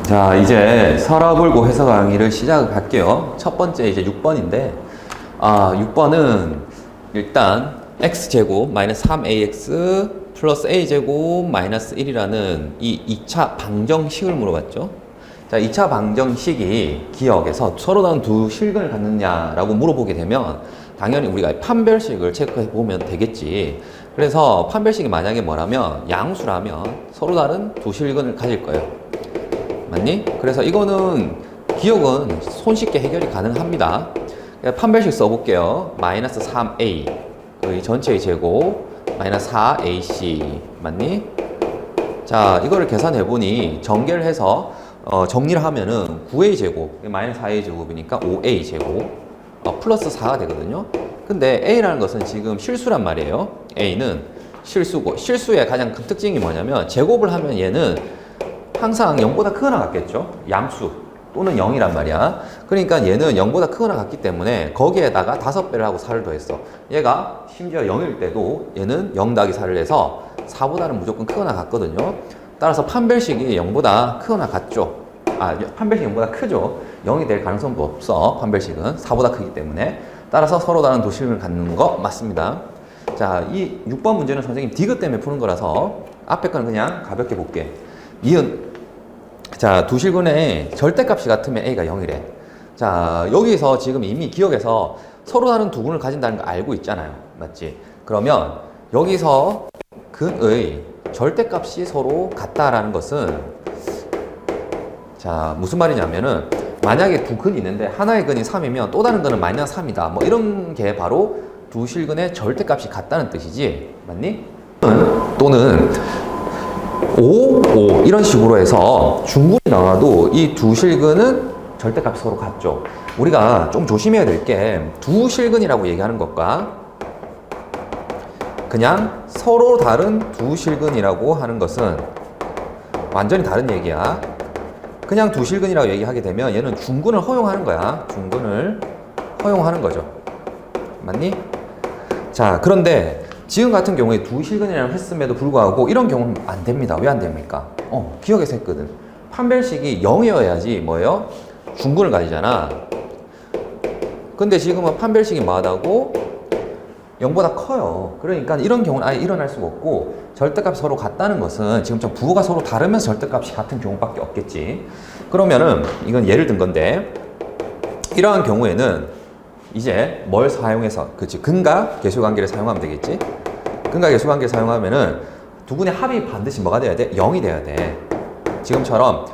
자, 이제 서러불고 해석 강의를 시작할게요. 첫 번째 이제 6번인데, 6번은 일단 x제곱 마이너스 3ax 플러스 a제곱 마이너스 1이라는 이 2차 방정식을 물어봤죠. 자, 2차 방정식이 기억에서 서로 다른 두 실근을 갖느냐라고 물어보게 되면 당연히 우리가 판별식을 체크해 보면 되겠지. 그래서 판별식이 만약에 뭐라면 양수라면 서로 다른 두 실근을 가질 거예요. 맞니? 그래서 이거는 기억은 손쉽게 해결이 가능합니다. 판별식 써볼게요. 마이너스 3a 그 전체의 제곱 마이너스 4ac 맞니? 자, 이거를 계산해보니 전개를 해서 정리를 하면은 9a 제곱 마이너스 4a 제곱이니까 5a 제곱 플러스 4가 되거든요. 근데 a라는 것은 지금 실수란 말이에요. a는 실수고, 실수의 가장 큰 특징이 뭐냐면 제곱을 하면 얘는 항상 0보다 크거나 같겠죠. 양수 또는 0이란 말이야. 그러니까 얘는 0보다 크거나 같기 때문에 거기에다가 5배를 하고 4를 더했어. 얘가 심지어 0일 때도 얘는 0 더하기 4를 해서 4보다는 무조건 크거나 같거든요. 따라서 판별식이 0보다 크거나 같죠. 판별식이 0보다 크죠. 0이 될 가능성도 없어. 판별식은 4보다 크기 때문에. 따라서 서로 다른 도실근을 갖는 거 맞습니다. 자, 이 6번 문제는 선생님 디귿 때문에 푸는 거라서 앞에 거는 그냥 가볍게 볼게. 자, 두 실근의 절대값이 같으면 a가 0이래. 자, 여기서 지금 이미 기억에서 서로 다른 두 근을 가진다는 거 알고 있잖아요. 맞지? 그러면 여기서 근의 절대값이 서로 같다라는 것은 자, 무슨 말이냐면은 만약에 두 근이 있는데 하나의 근이 3이면 또 다른 근은 마이너스 3이다. 뭐 이런 게 바로 두 실근의 절대값이 같다는 뜻이지. 맞니? 또는 5, 5 이런 식으로 해서 중근이 나와도 이 두 실근은 절대값이 서로 같죠. 우리가 좀 조심해야 될 게 두 실근이라고 얘기하는 것과 그냥 서로 다른 두 실근이라고 하는 것은 완전히 다른 얘기야. 그냥 두 실근이라고 얘기하게 되면 얘는 중근을 허용하는 거야. 중근을 허용하는 거죠. 맞니? 자, 그런데 지금 같은 경우에 두 실근이라고 했음에도 불구하고 이런 경우는 안 됩니다. 왜 안 됩니까? 기억에서 했거든. 판별식이 0이어야지 뭐예요? 중근을 가지잖아. 근데 지금은 판별식이 뭐하다고? 0보다 커요. 그러니까 이런 경우는 아예 일어날 수가 없고 절대값이 서로 같다는 것은 지금처럼 부호가 서로 다르면서 절대값이 같은 경우밖에 없겠지. 그러면은 이건 예를 든 건데 이러한 경우에는 이제 뭘 사용해서 그치 근과 계수관계를 사용하면 되겠지. 근과 계수관계를 사용하면은 두 근의 합이 반드시 뭐가 돼야 돼? 0이 돼야 돼. 지금처럼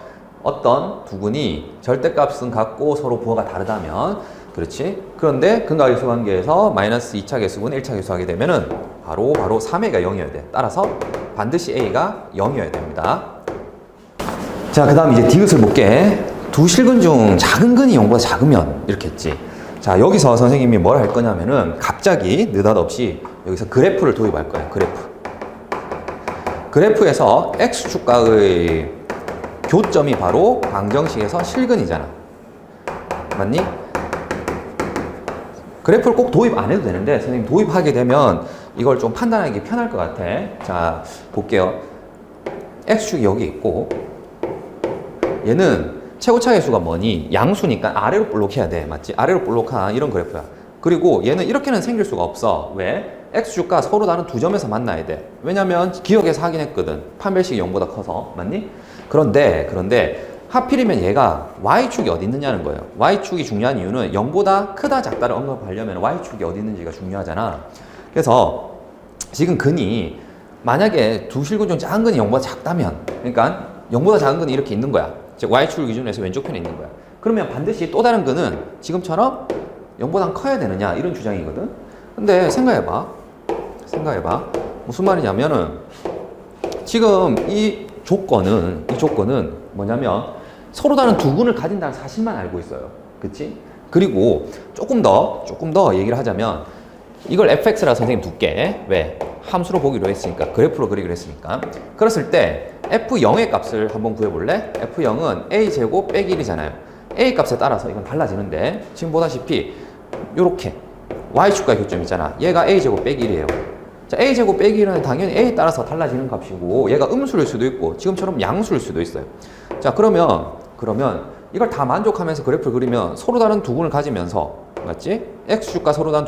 어떤 두 근이 절대값은 같고 서로 부호가 다르다면 그렇지. 그런데 근과 계수관계에서 마이너스 2차 계수분 1차 계수하게 되면은 바로 3a가 0이어야 돼. 따라서 반드시 a가 0이어야 됩니다. 자, 그 다음 이제 디귿을 볼게. 두 실근 중 작은 근이 0보다 작으면 이렇게 했지. 자, 여기서 선생님이 뭘 할 거냐면은 갑자기 느닷없이 여기서 그래프를 도입할 거예요. 그래프에서 x축각의 교점이 바로 방정식에서 실근이잖아. 맞니? 그래프를 꼭 도입 안 해도 되는데 선생님 도입하게 되면 이걸 좀 판단하기 편할 것 같아. 자, 볼게요. x축이 여기 있고 얘는 최고차의 수가 뭐니? 양수니까 아래로 볼록해야 돼. 맞지? 아래로 볼록한 이런 그래프야. 그리고 얘는 이렇게는 생길 수가 없어. 왜? x축과 서로 다른 두 점에서 만나야 돼. 왜냐면 기억에서 하긴 했거든. 판별식이 0보다 커서. 맞니? 그런데 하필이면 얘가 y축이 어디 있느냐는 거예요. y축이 중요한 이유는 0보다 크다 작다를 언급하려면 y축이 어디 있는지가 중요하잖아. 그래서 지금 근이 만약에 두 실근 중 작은 근이 0보다 작다면 그러니까 0보다 작은 근이 이렇게 있는 거야. 즉 y축을 기준으로 해서 왼쪽 편에 있는 거야. 그러면 반드시 또 다른 근은 지금처럼 0보다 커야 되느냐 이런 주장이거든. 근데 생각해봐. 무슨 말이냐면은 지금 이 조건은 뭐냐면 서로 다른 두 근을 가진다는 사실만 알고 있어요. 그치? 그리고 조금 더 얘기를 하자면 이걸 fx라 선생님 둘게. 왜? 함수로 보기로 했으니까. 그래프로 그리기로 했으니까. 그랬을 때 f0의 값을 한번 구해볼래? f0은 a제곱 빼기 1이잖아요. a 값에 따라서 이건 달라지는데 지금 보다시피 요렇게 y축과의 교점 있잖아. 얘가 a제곱 빼기 1이에요. 자, a제곱 빼기 1은 당연히 a에 따라서 달라지는 값이고 얘가 음수일 수도 있고 지금처럼 양수일 수도 있어요. 자, 그러면 그러면 이걸 다 만족하면서 그래프를 그리면 서로 다른 두근을 가지면서, 맞지? X축과 서로 다른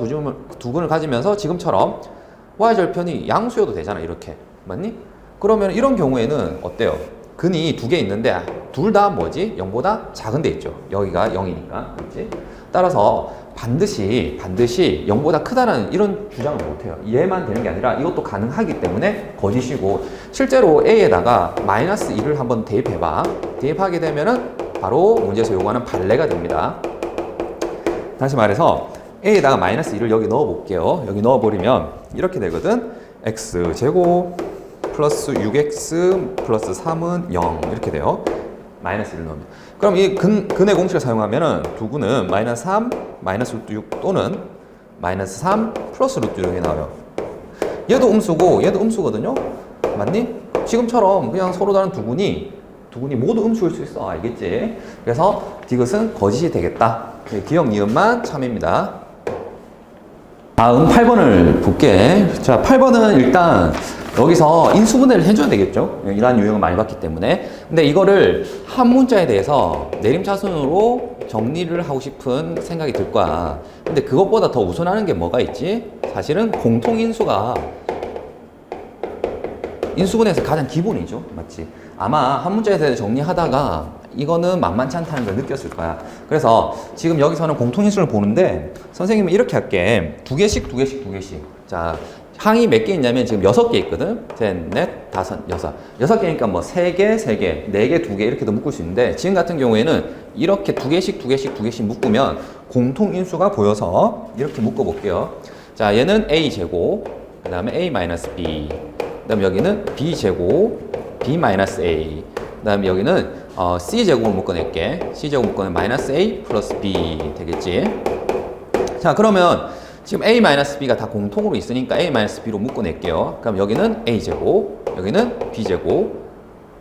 두근을 가지면서 지금처럼 Y절편이 양수여도 되잖아, 이렇게. 맞니? 그러면 이런 경우에는 어때요? 근이 두 개 있는데 둘 다 뭐지? 0보다 작은 데 있죠. 여기가 0이니까. 그렇지? 따라서 반드시 0보다 크다는 이런 주장을 못해요. 얘만 되는 게 아니라 이것도 가능하기 때문에 거짓이고, 실제로 A에다가 마이너스 1을 한번 대입해봐. 대입하게 되면은 바로 문제에서 요구하는 발레가 됩니다. 다시 말해서 A에다가 마이너스 1을 여기 넣어 볼게요. 여기 넣어 버리면 이렇게 되거든. X제곱 플러스 6X 플러스 3은 0 이렇게 돼요. 마이너스 1을 넣으면. 그럼 이 근의 공식을 사용하면은 두근은 마이너스 3 마이너스 루트 6 또는 마이너스 3 플러스 루트 6이 나와요. 얘도 음수고 얘도 음수거든요. 맞니? 지금처럼 그냥 서로 다른 두근이 모두 음수일 수 있어. 알겠지? 그래서 디귿은 거짓이 되겠다. 기억 니은만 참입니다. 다음 8번을 볼게. 자, 8번은 일단 여기서 인수분해를 해줘야 되겠죠? 이러한 유형을 많이 봤기 때문에. 근데 이거를 한 문자에 대해서 내림차순으로 정리를 하고 싶은 생각이 들 거야. 근데 그것보다 더 우선하는 게 뭐가 있지? 사실은 공통인수가 인수분해에서 가장 기본이죠. 맞지? 아마 한 문자에 대해서 정리하다가 이거는 만만치 않다는 걸 느꼈을 거야. 그래서 지금 여기서는 공통인수를 보는데 선생님은 이렇게 할게. 두 개씩. 자, 항이 몇 개 있냐면 지금 6개 있거든. 셋, 넷, 다섯, 여섯. 6개니까 뭐 3개, 3개, 4개, 2개 이렇게도 묶을 수 있는데 지금 같은 경우에는 이렇게 두 개씩 묶으면 공통인수가 보여서 이렇게 묶어볼게요. 자, 얘는 A제곱, 그 다음에 A-B, 그 다음에 여기는 B제곱, B-A, 그 다음에 여기는 C제곱을 묶어낼게. C제곱 묶어내면 마이너스 A 플러스 B 되겠지. 자, 그러면 지금 A-B가 다 공통으로 있으니까 A-B로 묶어낼게요. 그럼 여기는 A제곱, 여기는 B제곱,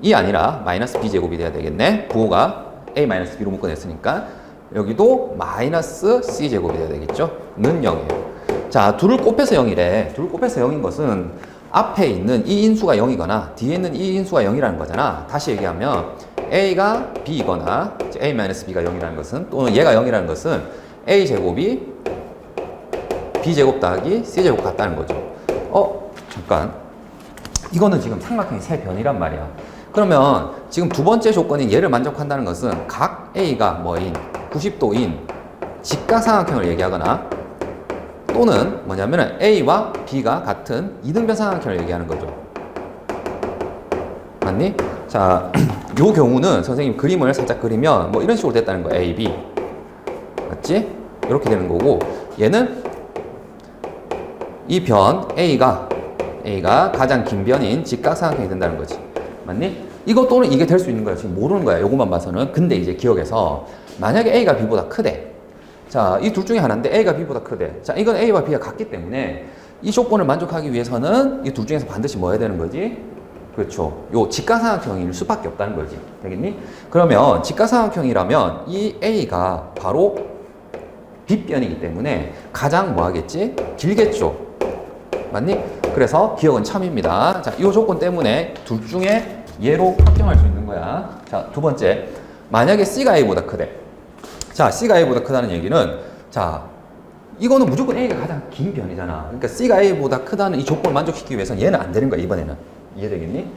이 아니라 마이너스 B제곱이 돼야 되겠네. 부호가 A-B로 묶어냈으니까 여기도 마이너스 C제곱이 돼야 되겠죠. 는 0이에요. 자, 둘을 곱해서 0이래. 둘을 곱해서 0인 것은 앞에 있는 이 인수가 0이거나 뒤에 있는 이 인수가 0이라는 거잖아. 다시 얘기하면 A가 B이거나 A-B가 0이라는 것은, 또는 얘가 0이라는 것은 A제곱이 B제곱 더하기 C제곱 같다는 거죠. 잠깐. 이거는 지금 삼각형이 세 변이란 말이야. 그러면 지금 두 번째 조건인 얘를 만족한다는 것은 각 A가 뭐인 90도인 직각삼각형을 얘기하거나, 또는 뭐냐면은 A와 B가 같은 이등변 삼각형을 얘기하는 거죠. 맞니? 자, 요 경우는 선생님 그림을 살짝 그리면 뭐 이런 식으로 됐다는 거야. A, B. 맞지? 이렇게 되는 거고, 얘는 이 변 A가 가장 긴 변인 직각삼각형이 된다는 거지. 맞니? 이것 또는 이게 될 수 있는 거야. 지금 모르는 거야. 요것만 봐서는. 근데 이제 기억해서 만약에 A가 B보다 크대. 자, 이 둘 중에 하나인데 A가 B보다 크대. 자, 이건 A와 B가 같기 때문에 이 조건을 만족하기 위해서는 이 둘 중에서 반드시 뭐 해야 되는 거지? 그렇죠. 요 직각삼각형일 수밖에 없다는 거지. 되겠니? 그러면 직각삼각형이라면 이 A가 바로 빗변이기 때문에 가장 뭐 하겠지? 길겠죠. 맞니? 그래서 기억은 참입니다. 자, 이 조건 때문에 둘 중에 얘로 확정할 수 있는 거야. 자, 두 번째. 만약에 C가 A보다 크대. 자, C가 A보다 크다는 얘기는, 자, 이거는 무조건 A가 가장 긴 변이잖아. 그러니까 C가 A보다 크다는 이 조건을 만족시키기 위해서는 얘는 안 되는 거야, 이번에는. 이해되겠니?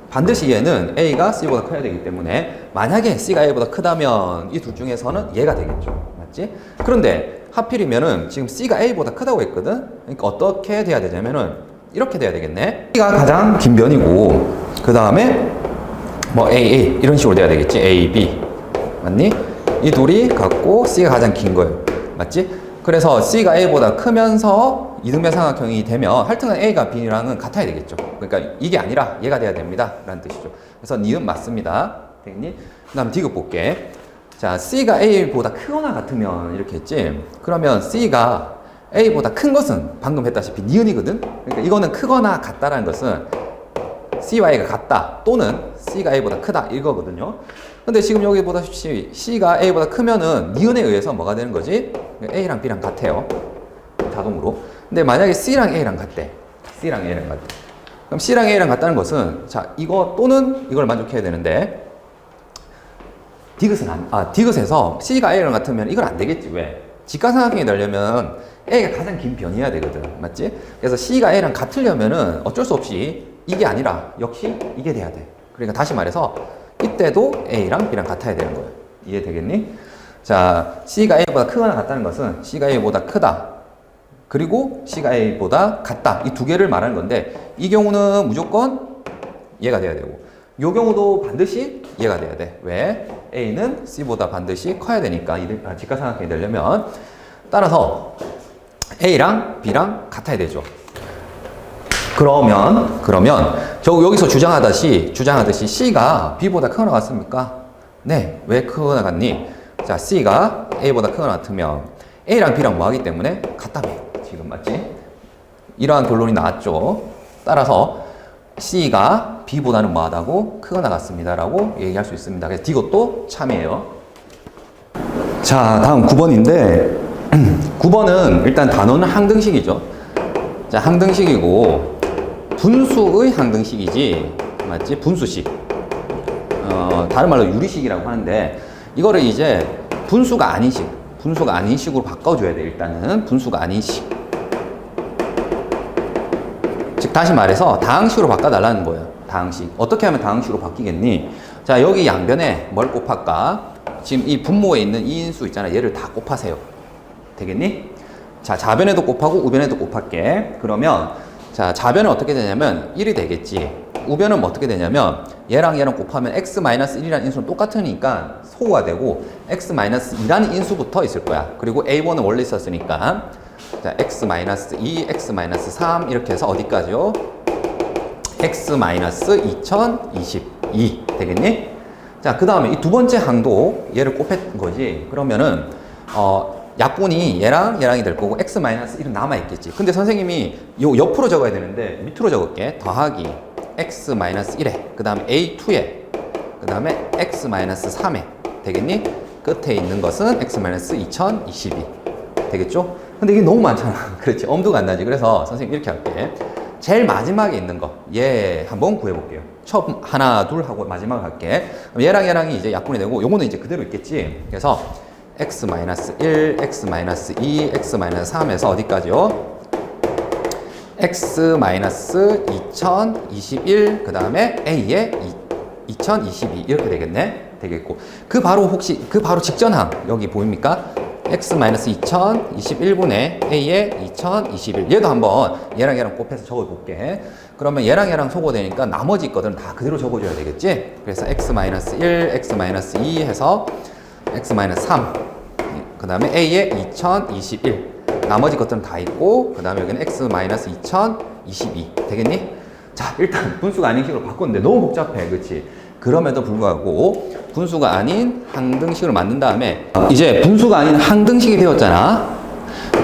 반드시 얘는 A가 C보다 커야 되기 때문에 만약에 C가 A보다 크다면 이 둘 중에서는 얘가 되겠죠. 맞지? 그런데 하필이면은 지금 C가 A보다 크다고 했거든? 그러니까 어떻게 돼야 되냐면은 이렇게 돼야 되겠네. C가 가장 긴 변이고, 그 다음에 뭐 AA 이런 식으로 돼야 되겠지. A, B. 맞니? 이 둘이 같고 C가 가장 긴 거예요. 맞지? 그래서 C가 A보다 크면서 이등변 삼각형이 되면 하여튼 A가 B랑은 같아야 되겠죠. 그러니까 이게 아니라 얘가 돼야 됩니다. 라는 뜻이죠. 그래서 니은 맞습니다. 되겠니? 그 다음 디귿 볼게. 자, C가 A보다 크거나 같으면 이렇게 했지. 그러면 C가 A보다 큰 것은 방금 했다시피 니은이거든. 그러니까 이거는 크거나 같다라는 것은 C와 A가 같다 또는 C가 A보다 크다 이거거든요. 근데 지금 여기 보다시피 C가 A보다 크면은 니은에 의해서 뭐가 되는 거지? A랑 B랑 같아요. 자동으로. 근데 만약에 C랑 A랑 같대. C랑 A랑 같대. 그럼 C랑 A랑 같다는 것은, 자, 이거 또는 이걸 만족해야 되는데, 디귿에서 C가 A랑 같으면 이건 안 되겠지. 왜? 직각삼각형이 되려면 A가 가장 긴 변이어야 되거든. 맞지? 그래서 C가 A랑 같으려면은 어쩔 수 없이 이게 아니라 역시 이게 돼야 돼. 그러니까 다시 말해서 이때도 A랑 B랑 같아야 되는 거예요. 이해되겠니? 자, C가 A보다 크거나 같다는 것은 C가 A보다 크다. 그리고 C가 A보다 같다. 이 두 개를 말하는 건데 이 경우는 무조건 얘가 돼야 되고 이 경우도 반드시 얘가 돼야 돼. 왜? A는 C보다 반드시 커야 되니까 직각삼각형이 되려면 따라서 A랑 B랑 같아야 되죠. 그러면 저 여기서 주장하듯이 C가 B보다 크거나 같습니까? 네. 왜 크거나 같니? 자, C가 A보다 크거나 같으면 A랑 B랑 뭐 하기 때문에 같다며. 지금 맞지? 이러한 결론이 나왔죠. 따라서 C가 B보다는 뭐하다고? 크거나 같습니다라고 얘기할 수 있습니다. 그래서 이것도 참이에요. 자, 다음 9번인데 9번은 일단 단어는 항등식이죠. 자, 항등식이고 분수의 항등식이지, 맞지? 분수식. 다른 말로 유리식이라고 하는데 이거를 이제 분수가 아닌 식으로 바꿔줘야 돼. 일단은 분수가 아닌 식. 즉 다시 말해서 다항식으로 바꿔달라는 거예요. 다항식. 어떻게 하면 다항식으로 바뀌겠니? 자, 여기 양변에 뭘 곱할까? 지금 이 분모에 있는 이 인수 있잖아. 얘를 다 곱하세요. 되겠니? 자, 좌변에도 곱하고 우변에도 곱할게. 그러면 자, 좌변은 어떻게 되냐면 1이 되겠지. 우변은 어떻게 되냐면 얘랑 곱하면 x-1이라는 인수는 똑같으니까 소가 되고 x-2라는 인수부터 있을 거야. 그리고 a1은 원래 있었으니까 자, x-2, x-3 이렇게 해서 어디까지요? x-2022 되겠니? 자, 그 다음에 이 두 번째 항도 얘를 곱한 거지. 그러면은 약분이 얘랑이 될 거고 x-1은 남아있겠지. 근데 선생님이 요 옆으로 적어야 되는데 밑으로 적을게. 더하기 x-1에 그 다음에 a2에 그 다음에 x-3에 되겠니? 끝에 있는 것은 x-2022 되겠죠? 근데 이게 너무 많잖아. 그렇지? 엄두가 안 나지. 그래서 선생님 이렇게 할게. 제일 마지막에 있는 거 얘 한번 구해볼게요. 처음 하나 둘 하고 마지막 할게. 그럼 얘랑이 이제 약분이 되고 요거는 이제 그대로 있겠지. 그래서 x-1, x-2, x-3에서 어디까지요? x-2021 그 다음에 a에 2022 이렇게 되겠네. 되겠고 그 바로 직전항 여기 보입니까? x-2021분의 a에 2021 얘도 한번 얘랑 곱해서 적어볼게. 그러면 얘랑 소거되니까 나머지 것들은 다 그대로 적어줘야 되겠지? 그래서 x-1, x-2 해서 x-3 그 다음에 a에 2021 나머지 것들은 다 있고 그 다음에 여기는 x-2022 되겠니? 자, 일단 분수가 아닌 식으로 바꿨는데 너무 복잡해. 그치? 그럼에도 불구하고 분수가 아닌 항등식으로 만든 다음에 이제 분수가 아닌 항등식이 되었잖아.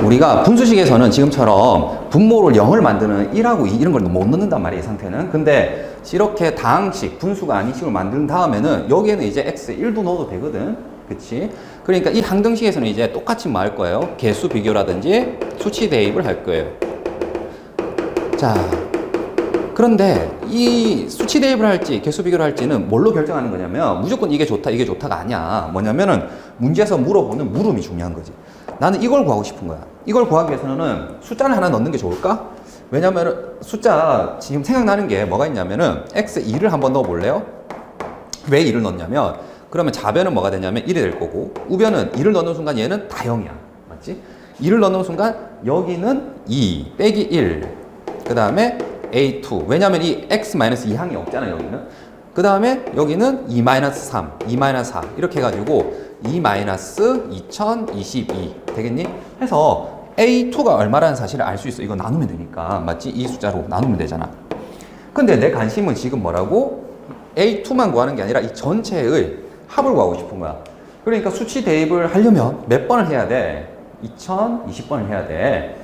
우리가 분수식에서는 지금처럼 분모를 0을 만드는 1하고 2 이런 걸 못 넣는단 말이야, 이 상태는. 근데 이렇게 다항식, 분수가 아닌 식으로 만든 다음에는 여기에는 이제 x1도 넣어도 되거든. 그치? 그러니까 이 항등식에서는 이제 똑같이 뭐 할 거예요? 개수 비교라든지 수치 대입을 할 거예요. 자, 그런데 이 수치 대입을 할지 개수 비교를 할지는 뭘로 결정하는 거냐면 무조건 이게 좋다 이게 좋다가 아니야. 뭐냐면은 문제에서 물어보는 물음이 중요한 거지. 나는 이걸 구하고 싶은 거야. 이걸 구하기 위해서는 숫자를 하나 넣는 게 좋을까? 왜냐면은 숫자 지금 생각나는 게 뭐가 있냐면은 x2를 한번 넣어 볼래요? 왜 2를 넣냐면 그러면 좌변은 뭐가 되냐면 1이 될 거고 우변은 2를 넣는 순간 얘는 다 0이야. 맞지? 2를 넣는 순간 여기는 2 빼기 1 그 다음에 A2 왜냐면 이 x-2항이 없잖아 여기는. 그 다음에 여기는 2-3 2-4 이렇게 해가지고 2-2022 되겠니? 해서 A2가 얼마라는 사실을 알 수 있어. 이거 나누면 되니까. 맞지? 이 숫자로 나누면 되잖아. 근데 내 관심은 지금 뭐라고? A2만 구하는 게 아니라 이 전체의 합을 구하고 싶은 거야. 그러니까 수치 대입을 하려면 몇 번을 해야 돼? 2020번을 해야 돼.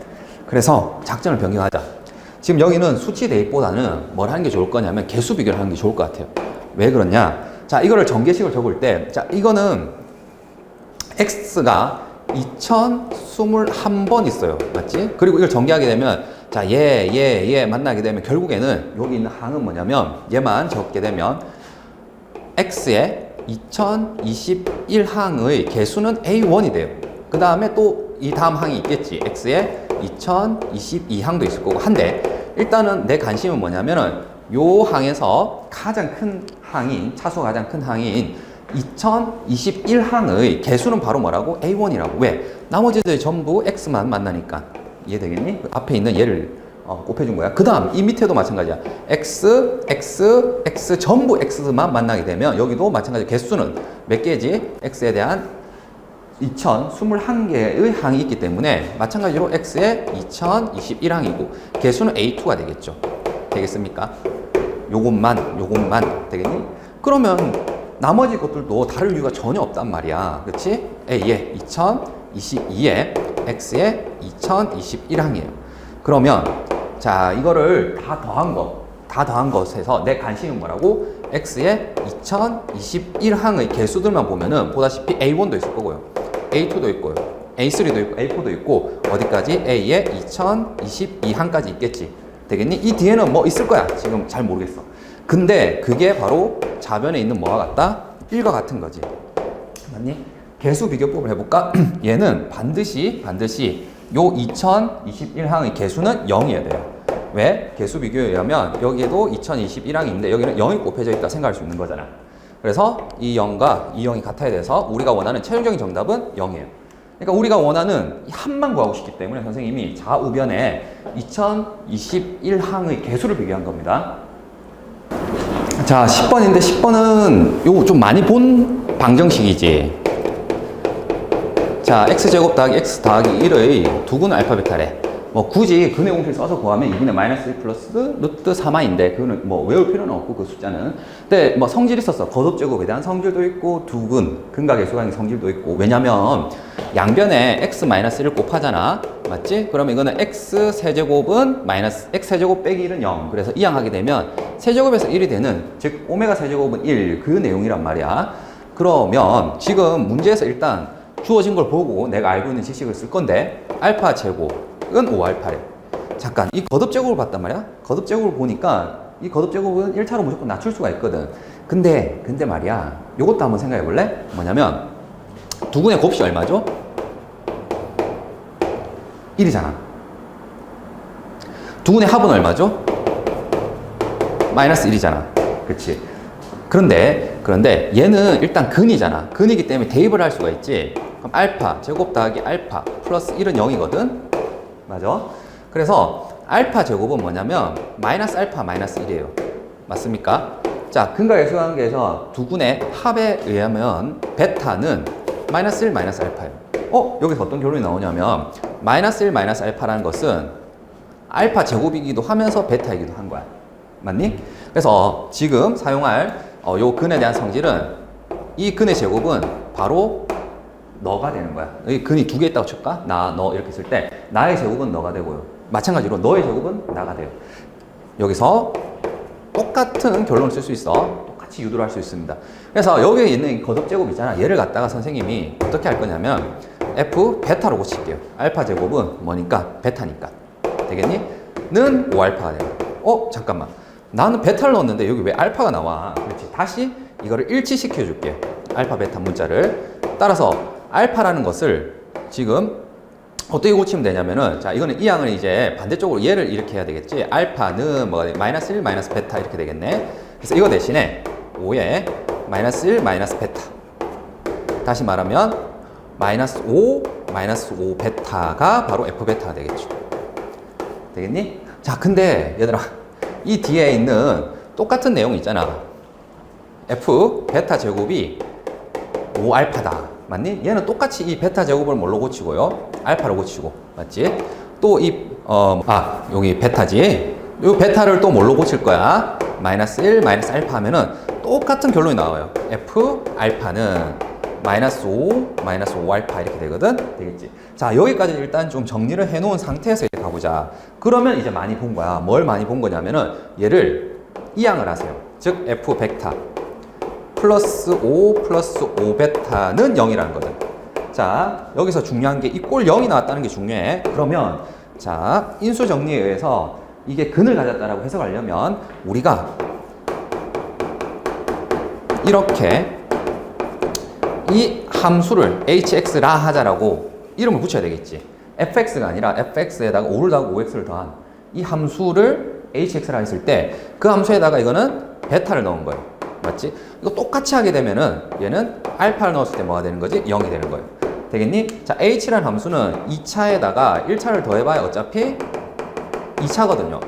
그래서 작전을 변경하자. 지금 여기는 수치 대입보다는 뭘 하는 게 좋을 거냐면 개수 비교를 하는 게 좋을 것 같아요. 왜 그러냐? 자, 이거를 전개식을 적을 때, 자, 이거는 x가 2021번 있어요. 맞지? 그리고 이걸 전개하게 되면, 자, 얘 만나게 되면 결국에는 여기 있는 항은 뭐냐면, 얘만 적게 되면 x에 2021항의 개수는 A1이 돼요. 그 다음에 또 이 다음 항이 있겠지. X에 2022항도 있을 거고 한데, 일단은 내 관심은 뭐냐면은 요 항에서 가장 큰 항인, 차수가 가장 큰 항인 2021항의 개수는 바로 뭐라고? A1이라고. 왜? 나머지들 전부 X만 만나니까. 이해되겠니? 앞에 있는 얘를 곱해준 거야. 그 다음 이 밑에도 마찬가지야. X, X, X 전부 X만 만나게 되면 여기도 마찬가지. 개수는 몇 개지? X에 대한 2021개의 항이 있기 때문에 마찬가지로 X에 2021항이고 개수는 A2가 되겠죠. 되겠습니까? 요것만 되겠니? 그러면 나머지 것들도 다를 이유가 전혀 없단 말이야. 그렇지? A에 2022에 X에 2021항이에요. 그러면 자, 이거를 다 더한 것에서 내 관심은 뭐라고? X에 2021항의 개수들만 보면은 보다시피 A1도 있을 거고요. A2도 있고요. A3도 있고 A4도 있고 어디까지? A에 2022항까지 있겠지. 되겠니? 이 뒤에는 뭐 있을 거야. 지금 잘 모르겠어. 근데 그게 바로 좌변에 있는 뭐와 같다? 1과 같은 거지. 맞니? 개수 비교법을 해볼까? 얘는 반드시 요 2021항의 개수는 0이어야 돼요. 왜? 개수 비교에 의하면 여기에도 2021항이 있는데 여기는 0이 곱해져 있다 생각할 수 있는 거잖아. 그래서 이 0과 이 0이 같아야 돼서 우리가 원하는 최종적인 정답은 0이에요. 그러니까 우리가 원하는 한만 구하고 싶기 때문에 선생님이 좌우변에 2021항의 개수를 비교한 겁니다. 자, 10번인데 10번은 요거 좀 많이 본 방정식이지. 자, x제곱 더하기 x 더하기 1의 두근 알파 베타래. 뭐 굳이 근의 공식 써서 구하면 이기는 마이너스 1 플러스 루트 3하인데 그거는 뭐 외울 필요는 없고 그 숫자는. 근데 뭐 성질이 있었어. 거듭제곱에 대한 성질도 있고 두근, 근과 계수관의 성질도 있고. 왜냐면 양변에 x 마이너스 1을 곱하잖아. 맞지? 그러면 이거는 x 세제곱은 마이너스 x 세제곱 빼기 1은 0. 그래서 이항하게 되면 세제곱에서 1이 되는, 즉 오메가 세제곱은 1 그 내용이란 말이야. 그러면 지금 문제에서 일단 주어진 걸 보고 내가 알고 있는 지식을 쓸 건데 알파 제곱은 5알파래. 잠깐 이 거듭제곱을 봤단 말이야. 거듭제곱을 보니까 이 거듭제곱은 1차로 무조건 낮출 수가 있거든. 근데 말이야, 요것도 한번 생각해 볼래? 뭐냐면 두근의 곱이 얼마죠? 1이잖아. 두근의 합은 얼마죠? 마이너스 1이잖아. 그렇지? 그런데 얘는 일단 근이잖아. 근이기 때문에 대입을 할 수가 있지. 그럼 알파 제곱 더하기 알파 플러스 1은 0이거든. 맞아? 그래서 알파 제곱은 뭐냐면 마이너스 알파 마이너스 1이에요. 맞습니까? 자, 근과 계수관계에서 두근의 합에 의하면 베타는 마이너스 1 마이너스 알파예요. 여기서 어떤 결론이 나오냐면 마이너스 1 마이너스 알파라는 것은 알파 제곱이기도 하면서 베타이기도 한 거야. 맞니? 그래서 지금 사용할 요 근에 대한 성질은 이 근의 제곱은 바로 너가 되는 거야. 여기 근이 두 개 있다고 칠까? 나, 너 이렇게 쓸 때 나의 제곱은 너가 되고요. 마찬가지로 너의 제곱은 나가 돼요. 여기서 똑같은 결론을 쓸 수 있어. 똑같이 유도를 할 수 있습니다. 그래서 여기에 있는 거듭제곱 있잖아. 얘를 갖다가 선생님이 어떻게 할 거냐면 F 베타로 고칠게요. 알파 제곱은 뭐니까? 베타니까. 되겠니? 는 5알파가 돼요. 잠깐만. 나는 베타를 넣었는데 여기 왜 알파가 나와? 그렇지. 다시 이거를 일치시켜 줄게. 알파 베타 문자를. 따라서 알파라는 것을 지금 어떻게 고치면 되냐면은, 자, 이거는 이 양을 이제 반대쪽으로 얘를 이렇게 해야 되겠지. 알파는 뭐가 돼? 마이너스 1 마이너스 베타 이렇게 되겠네. 그래서 이거 대신에 5에 마이너스 1 마이너스 베타. 다시 말하면 마이너스 5 베타가 바로 F 베타가 되겠죠. 되겠니? 자, 근데 얘들아, 이 뒤에 있는 똑같은 내용 있잖아. F 베타 제곱이 5알파다. 맞니? 얘는 똑같이 이 베타 제곱을 뭘로 고치고요? 알파로 고치고. 맞지? 또 여기 베타지? 이 베타를 또 뭘로 고칠 거야? 마이너스 1 마이너스 알파 하면은 똑같은 결론이 나와요. F 알파는 마이너스 5 마이너스 5알파 이렇게 되거든? 되겠지? 자, 여기까지 일단 좀 정리를 해 놓은 상태에서 이제 가보자. 그러면 이제 많이 본 거야. 뭘 많이 본 거냐면은 얘를 이항을 하세요. 즉 F 벡터 플러스 5 플러스 5 베타는 0이라는 거든. 자, 여기서 중요한 게 이 꼴 0이 나왔다는 게 중요해. 그러면 자, 인수 정리에 의해서 이게 근을 가졌다라고 해석하려면 우리가 이렇게 이 함수를 hx라 하자라고 이름을 붙여야 되겠지. fx가 아니라 fx에다가 5를 더하고 5x를 더한 이 함수를 hx라 했을 때 그 함수에다가 이거는 베타를 넣은 거예요. 맞지? 이거 똑같이 하게 되면은 얘는 알파를 넣었을 때 뭐가 되는 거지? 0이 되는 거예요. 되겠니? 자, h라는 함수는 2차에다가 1차를 더해봐야 어차피 2차거든요.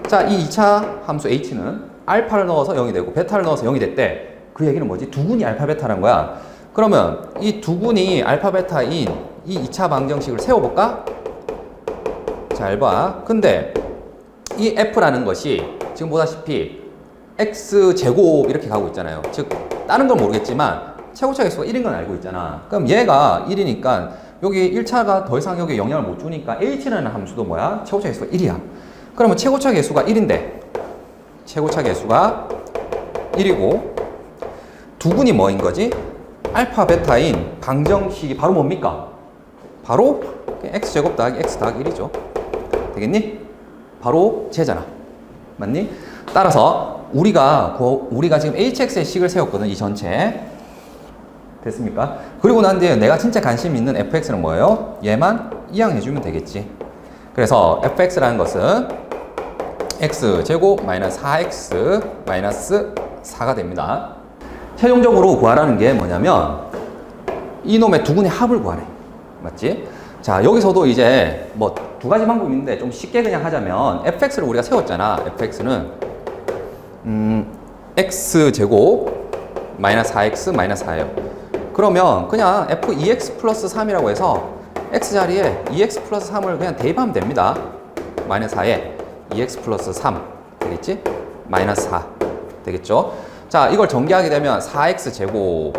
자, 이 2차 함수 h는 알파를 넣어서 0이 되고 베타를 넣어서 0이 됐대. 그 얘기는 뭐지? 두군이 알파 베타라는 거야. 그러면 이 두군이 알파 베타인 이 2차 방정식을 세워볼까? 잘 봐. 근데 이 f라는 것이 지금 보다시피 x제곱 이렇게 가고 있잖아요. 즉 다른 건 모르겠지만 최고차 개수가 1인 건 알고 있잖아. 그럼 얘가 1이니까 여기 1차가 더 이상 여기 영향을 못 주니까 h라는 함수도 뭐야? 최고차 개수가 1이야. 그러면 최고차 개수가 1인데 최고차 개수가 1이고 두군이 뭐인 거지? 알파 베타인 방정식이 바로 뭡니까? 바로 x제곱 더하기 x 더하기 1이죠. 되겠니? 바로 쟤잖아. 맞니? 따라서 우리가 지금 hx의 식을 세웠거든. 이 전체. 됐습니까? 그리고 난 뒤에 내가 진짜 관심 있는 fx는 뭐예요? 얘만 이항해주면 되겠지. 그래서 fx라는 것은 x제곱 마이너스 4x 마이너스 4가 됩니다. 최종적으로 구하라는 게 뭐냐면 이놈의 두군의 합을 구하래. 맞지? 자, 여기서도 이제 뭐 두 가지 방법이 있는데 좀 쉽게 그냥 하자면 fx를 우리가 세웠잖아. fx는 x제곱 마이너스 4x 마이너스 4예요. 그러면 그냥 f2x 플러스 3이라고 해서 x 자리에 2x 플러스 3을 그냥 대입하면 됩니다. 마이너스 4에 2x 플러스 3 되겠지? 마이너스 4 되겠죠? 자, 이걸 전개하게 되면 4x 제곱,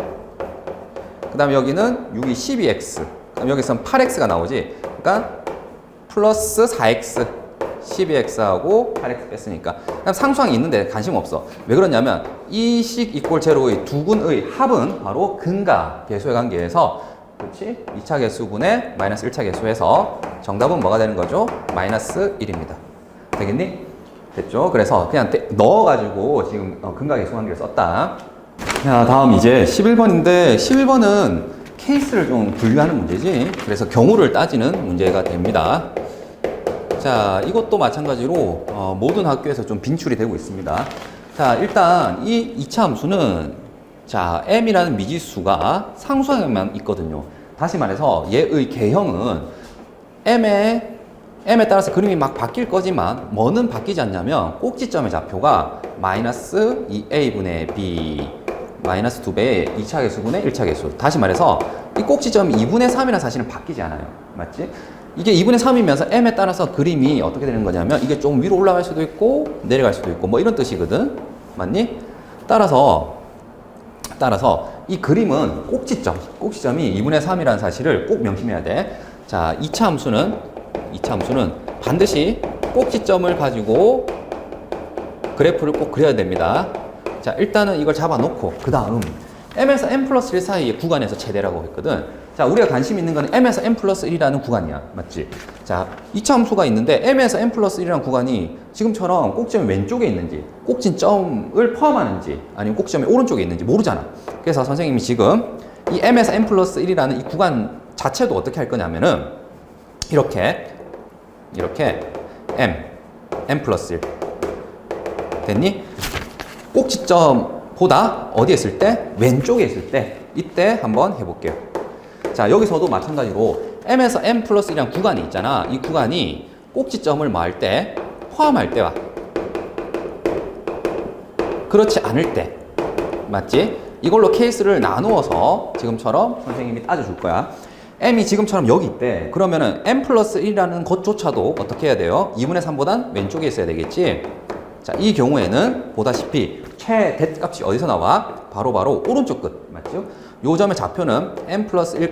그 다음에 여기는 6이 12x, 그럼 여기서는 8x가 나오지. 그러니까 플러스 4x 12x하고 8x 뺐으니까 그냥 상수항이 있는데 관심 없어. 왜 그러냐면 이 식 이꼴 제로의 두군의 합은 바로 근과 계수의 관계에서, 그렇지? 2차 계수분의 마이너스 1차 계수해서 정답은 뭐가 되는 거죠? 마이너스 1입니다. 되겠니? 됐죠? 그래서 그냥 넣어가지고 지금 근과 계수 관계를 썼다. 자, 다음 이제 11번인데 11번은 케이스를 좀 분류하는 문제지. 그래서 경우를 따지는 문제가 됩니다. 자, 이것도 마찬가지로 모든 학교에서 좀 빈출이 되고 있습니다. 자, 일단 이 2차 함수는 자, m이라는 미지수가 상수항에만 있거든요. 다시 말해서 얘의 개형은 m에 따라서 그림이 막 바뀔 거지만 뭐는 바뀌지 않냐면 꼭지점의 좌표가 마이너스 2a분의 b 마이너스 2배의 2차 계수분의 1차 계수. 다시 말해서 이 꼭지점이 2분의 3이라는 사실은 바뀌지 않아요. 맞지? 이게 2분의 3이면서 m에 따라서 그림이 어떻게 되는 거냐면 이게 좀 위로 올라갈 수도 있고 내려갈 수도 있고 뭐 이런 뜻이거든. 맞니? 따라서 이 그림은 꼭지점이 2분의 3이라는 사실을 꼭 명심해야 돼. 자, 2차 함수는 반드시 꼭지점을 가지고 그래프를 꼭 그려야 됩니다. 자, 일단은 이걸 잡아놓고 그 다음 m에서 m 플러스 1 사이의 구간에서 최대라고 했거든. 자, 우리가 관심 있는 건 m에서 m 플러스 1이라는 구간이야. 맞지? 자, 2차 함수가 있는데 m에서 m 플러스 1이라는 구간이 지금처럼 꼭지점이 왼쪽에 있는지 꼭지점을 포함하는지 아니면 꼭지점이 오른쪽에 있는지 모르잖아. 그래서 선생님이 지금 이 m에서 m 플러스 1이라는 이 구간 자체도 어떻게 할 거냐면은 이렇게 m 플러스 1 됐니? 꼭지점보다 어디에 있을 때? 왼쪽에 있을 때. 이때 한번 해볼게요. 자, 여기서도 마찬가지로 m에서 m 플러스 1이라는 구간이 있잖아. 이 구간이 꼭지점을 뭐 할 때? 포함할 때와 그렇지 않을 때. 맞지? 이걸로 케이스를 나누어서 지금처럼 선생님이 따져줄 거야. m이 지금처럼 여기 있대. 그러면은 m 플러스 1이라는 것조차도 어떻게 해야 돼요? 2분의 3보단 왼쪽에 있어야 되겠지? 자, 이 경우에는 보다시피 최대값이 어디서 나와? 바로 오른쪽 끝. 맞죠? 요 점의 좌표는 m 플러스 1,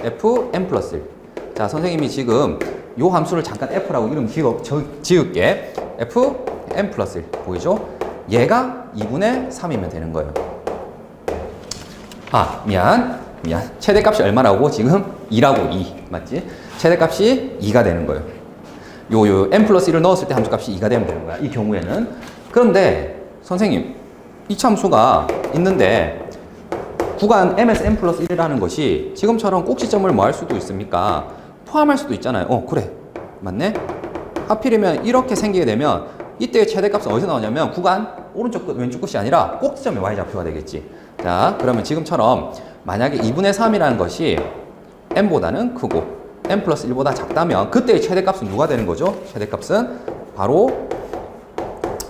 f m 플러스 1. 자, 선생님이 지금 요 함수를 잠깐 f라고 이름 지을게. f m 플러스 1. 보이죠? 얘가 2분의 3이면 되는 거예요. 아, 미안. 최대값이 얼마라고? 지금 2라고 2. 맞지? 최대값이 2가 되는 거예요. 요 m 플러스 1을 넣었을 때 함수값이 2가 되면 되는 거야. 이 경우에는. 그런데 선생님, 이 함수가 있는데 구간 m에서 m 플러스 1이라는 것이 지금처럼 꼭지점을 뭐 할 수도 있습니까? 포함할 수도 있잖아요. 그래. 맞네? 하필이면 이렇게 생기게 되면 이때의 최대값은 어디서 나오냐면 구간 오른쪽 끝, 왼쪽 끝이 아니라 꼭지점의 y좌표가 되겠지. 자, 그러면 지금처럼 만약에 2분의 3이라는 것이 m보다는 크고 m 플러스 1보다 작다면 그때의 최대값은 누가 되는 거죠? 최대값은 바로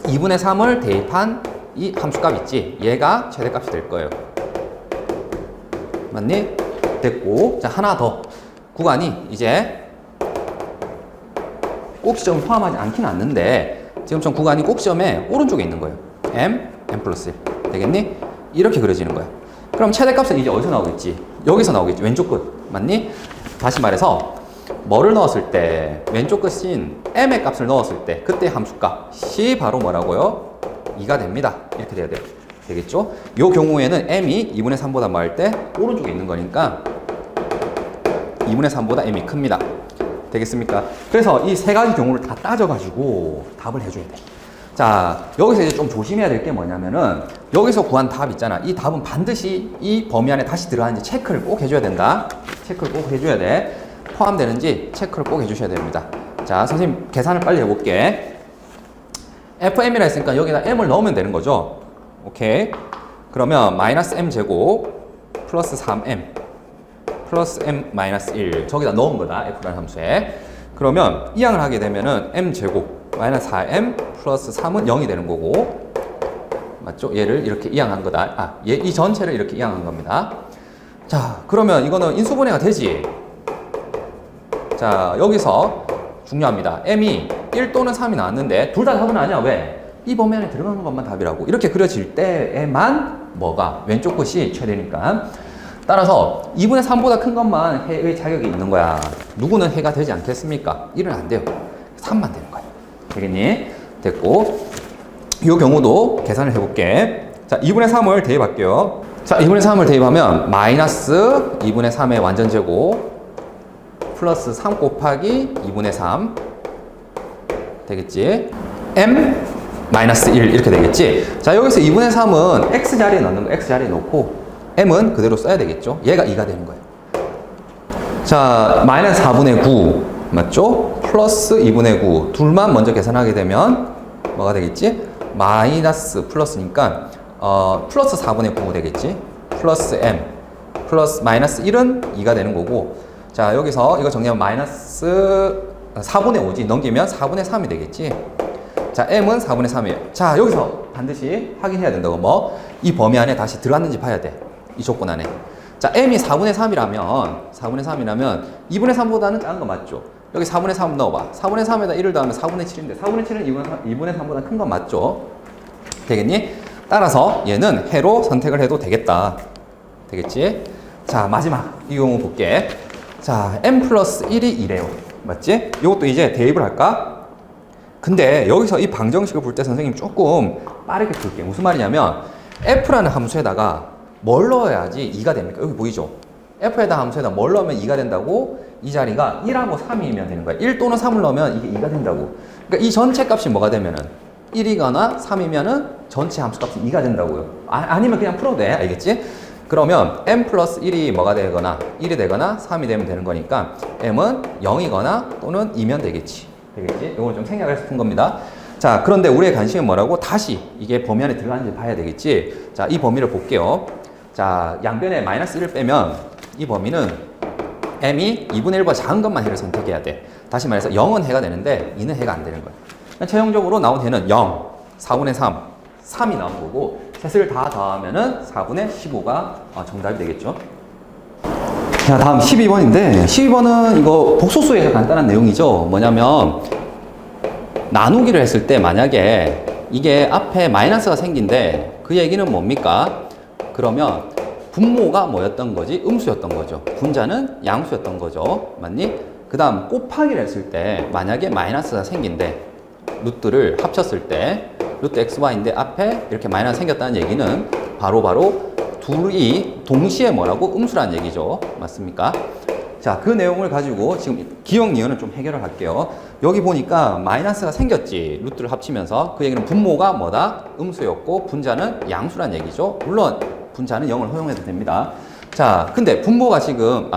2분의 3을 대입한 이 함수값 있지? 얘가 최대값이 될 거예요. 맞니? 됐고, 자, 하나 더. 구간이 이제 꼭지점을 포함하지 않긴 않는데 지금처럼 구간이 꼭지점의 오른쪽에 있는 거예요. m 플러스 1 되겠니? 이렇게 그려지는 거야. 그럼 최대값은 이제 어디서 나오겠지? 여기서 나오겠지. 왼쪽 끝. 맞니? 다시 말해서 뭐를 넣었을 때 왼쪽 끝인 m의 값을 넣었을 때 그때 함수값이 바로 뭐라고요? 2가 됩니다. 이렇게 돼야 돼요. 되겠죠? 이 경우에는 m이 2분의 3보다 뭐 할 때 오른쪽에 있는 거니까 2분의 3보다 m이 큽니다. 되겠습니까? 그래서 이 세 가지 경우를 다 따져가지고 답을 해줘야 돼. 자, 여기서 이제 좀 조심해야 될 게 뭐냐면은 여기서 구한 답 있잖아. 이 답은 반드시 이 범위 안에 다시 들어가는지 체크를 꼭 해줘야 된다. 체크를 꼭 해줘야 돼. 포함되는지 체크를 꼭 해주셔야 됩니다. 자, 선생님 계산을 빨리 해볼게. fm이라 했으니까 여기다 m을 넣으면 되는 거죠. 오케이. 그러면 마이너스 m 제곱 플러스 3m 플러스 m 마이너스 1 저기다 넣은 거다. f라는 함수에. 그러면 이항을 하게 되면은 m 제곱 마이너스 4m 플러스 3은 0이 되는 거고, 맞죠? 얘를 이렇게 이항한 거다. 이 전체를 이렇게 이항한 겁니다. 자, 그러면 이거는 인수분해가 되지. 자, 여기서 중요합니다. m이 1 또는 3이 나왔는데 둘 다 답은 아니야. 왜? 이 범위 안에 들어가는 것만 답이라고. 이렇게 그려질 때에만 뭐가? 왼쪽 끝이 최대니까. 따라서 2분의 3보다 큰 것만 해의 자격이 있는 거야. 누구는 해가 되지 않겠습니까? 1은 안 돼요. 3만 되는 거야. 되겠니? 됐고, 이 경우도 계산을 해볼게. 자, 2분의 3을 대입할게요. 자, 2분의 3을 대입하면 마이너스 2분의 3의 완전제곱 플러스 3 곱하기 2분의 3 되겠지? m 마이너스 1 이렇게 되겠지? 자, 여기서 2분의 3은 x 자리에 넣는 거, x 자리에 놓고 m은 그대로 써야 되겠죠? 얘가 2가 되는 거예요. 자, 마이너스 4분의 9 맞죠? 플러스 2분의 9 둘만 먼저 계산하게 되면 뭐가 되겠지? 마이너스 플러스니까 플러스 4분의 9 되겠지? 플러스 m 플러스 마이너스 1은 2가 되는 거고, 자, 여기서 이거 정리하면 마이너스 4분의 5지. 넘기면 4분의 3이 되겠지. 자, m은 4분의 3이에요. 자, 여기서 반드시 확인해야 된다고. 뭐? 이 범위 안에 다시 들어왔는지 봐야 돼. 이 조건 안에. 자, m이 4분의 3이라면 2분의 3보다는 작은 거 맞죠? 여기 4분의 3 넣어봐. 4분의 3에다 1을 더하면 4분의 7인데 4분의 7은 2분의 3보다 큰 건 맞죠? 되겠니? 따라서 얘는 해로 선택을 해도 되겠다. 되겠지? 자, 마지막 이 경우 볼게. 자, m 플러스 1이 2래요. 맞지? 이것도 이제 대입을 할까? 근데 여기서 이 방정식을 볼 때 선생님 조금 빠르게 풀게. 무슨 말이냐면 f라는 함수에다가 뭘 넣어야지 2가 됩니까? 여기 보이죠? f에다 함수에다 뭘 넣으면 2가 된다고? 이 자리가 1하고 3이면 되는 거야. 1 또는 3을 넣으면 이게 2가 된다고. 그러니까 이 전체 값이 뭐가 되면은 1이거나 3이면은 전체 함수값이 2가 된다고요. 아니면 그냥 풀어도 돼. 알겠지? 그러면 m 플러스 1이 뭐가 되거나 1이 되거나 3이 되면 되는 거니까 m은 0이거나 또는 2면 되겠지. 되겠지? 이걸 좀 생략해서 푼 겁니다. 자, 그런데 우리의 관심은 뭐라고? 다시 이게 범위 안에 들어가는지 봐야 되겠지. 자, 이 범위를 볼게요. 자, 양변에 마이너스 1을 빼면 이 범위는 m이 2분의 1보다 작은 것만 해를 선택해야 돼. 다시 말해서 0은 해가 되는데 2는 해가 안 되는 거야. 최종적으로 나온 해는 0, 4분의 3, 3이 나온 거고 셋을 다 더하면은 4분의 15가 정답이 되겠죠. 자, 다음 12번인데 12번은 이거 복소수에서 간단한 내용이죠. 뭐냐면 나누기를 했을 때 만약에 이게 앞에 마이너스가 생긴데 그 얘기는 뭡니까? 그러면 분모가 뭐였던 거지? 음수였던 거죠. 분자는 양수였던 거죠. 맞니? 그 다음 곱하기를 했을 때 만약에 마이너스가 생긴데 루트를 합쳤을 때 루트 xy인데 앞에 이렇게 마이너스 생겼다는 얘기는 바로 둘이 동시에 뭐라고? 음수라는 얘기죠. 맞습니까? 자, 그 내용을 가지고 지금 기억 니은을 좀 해결을 할게요. 여기 보니까 마이너스가 생겼지. 루트를 합치면서 그 얘기는 분모가 뭐다? 음수였고 분자는 양수란 얘기죠. 물론 분자는 0을 허용해도 됩니다. 자, 근데 분모가 지금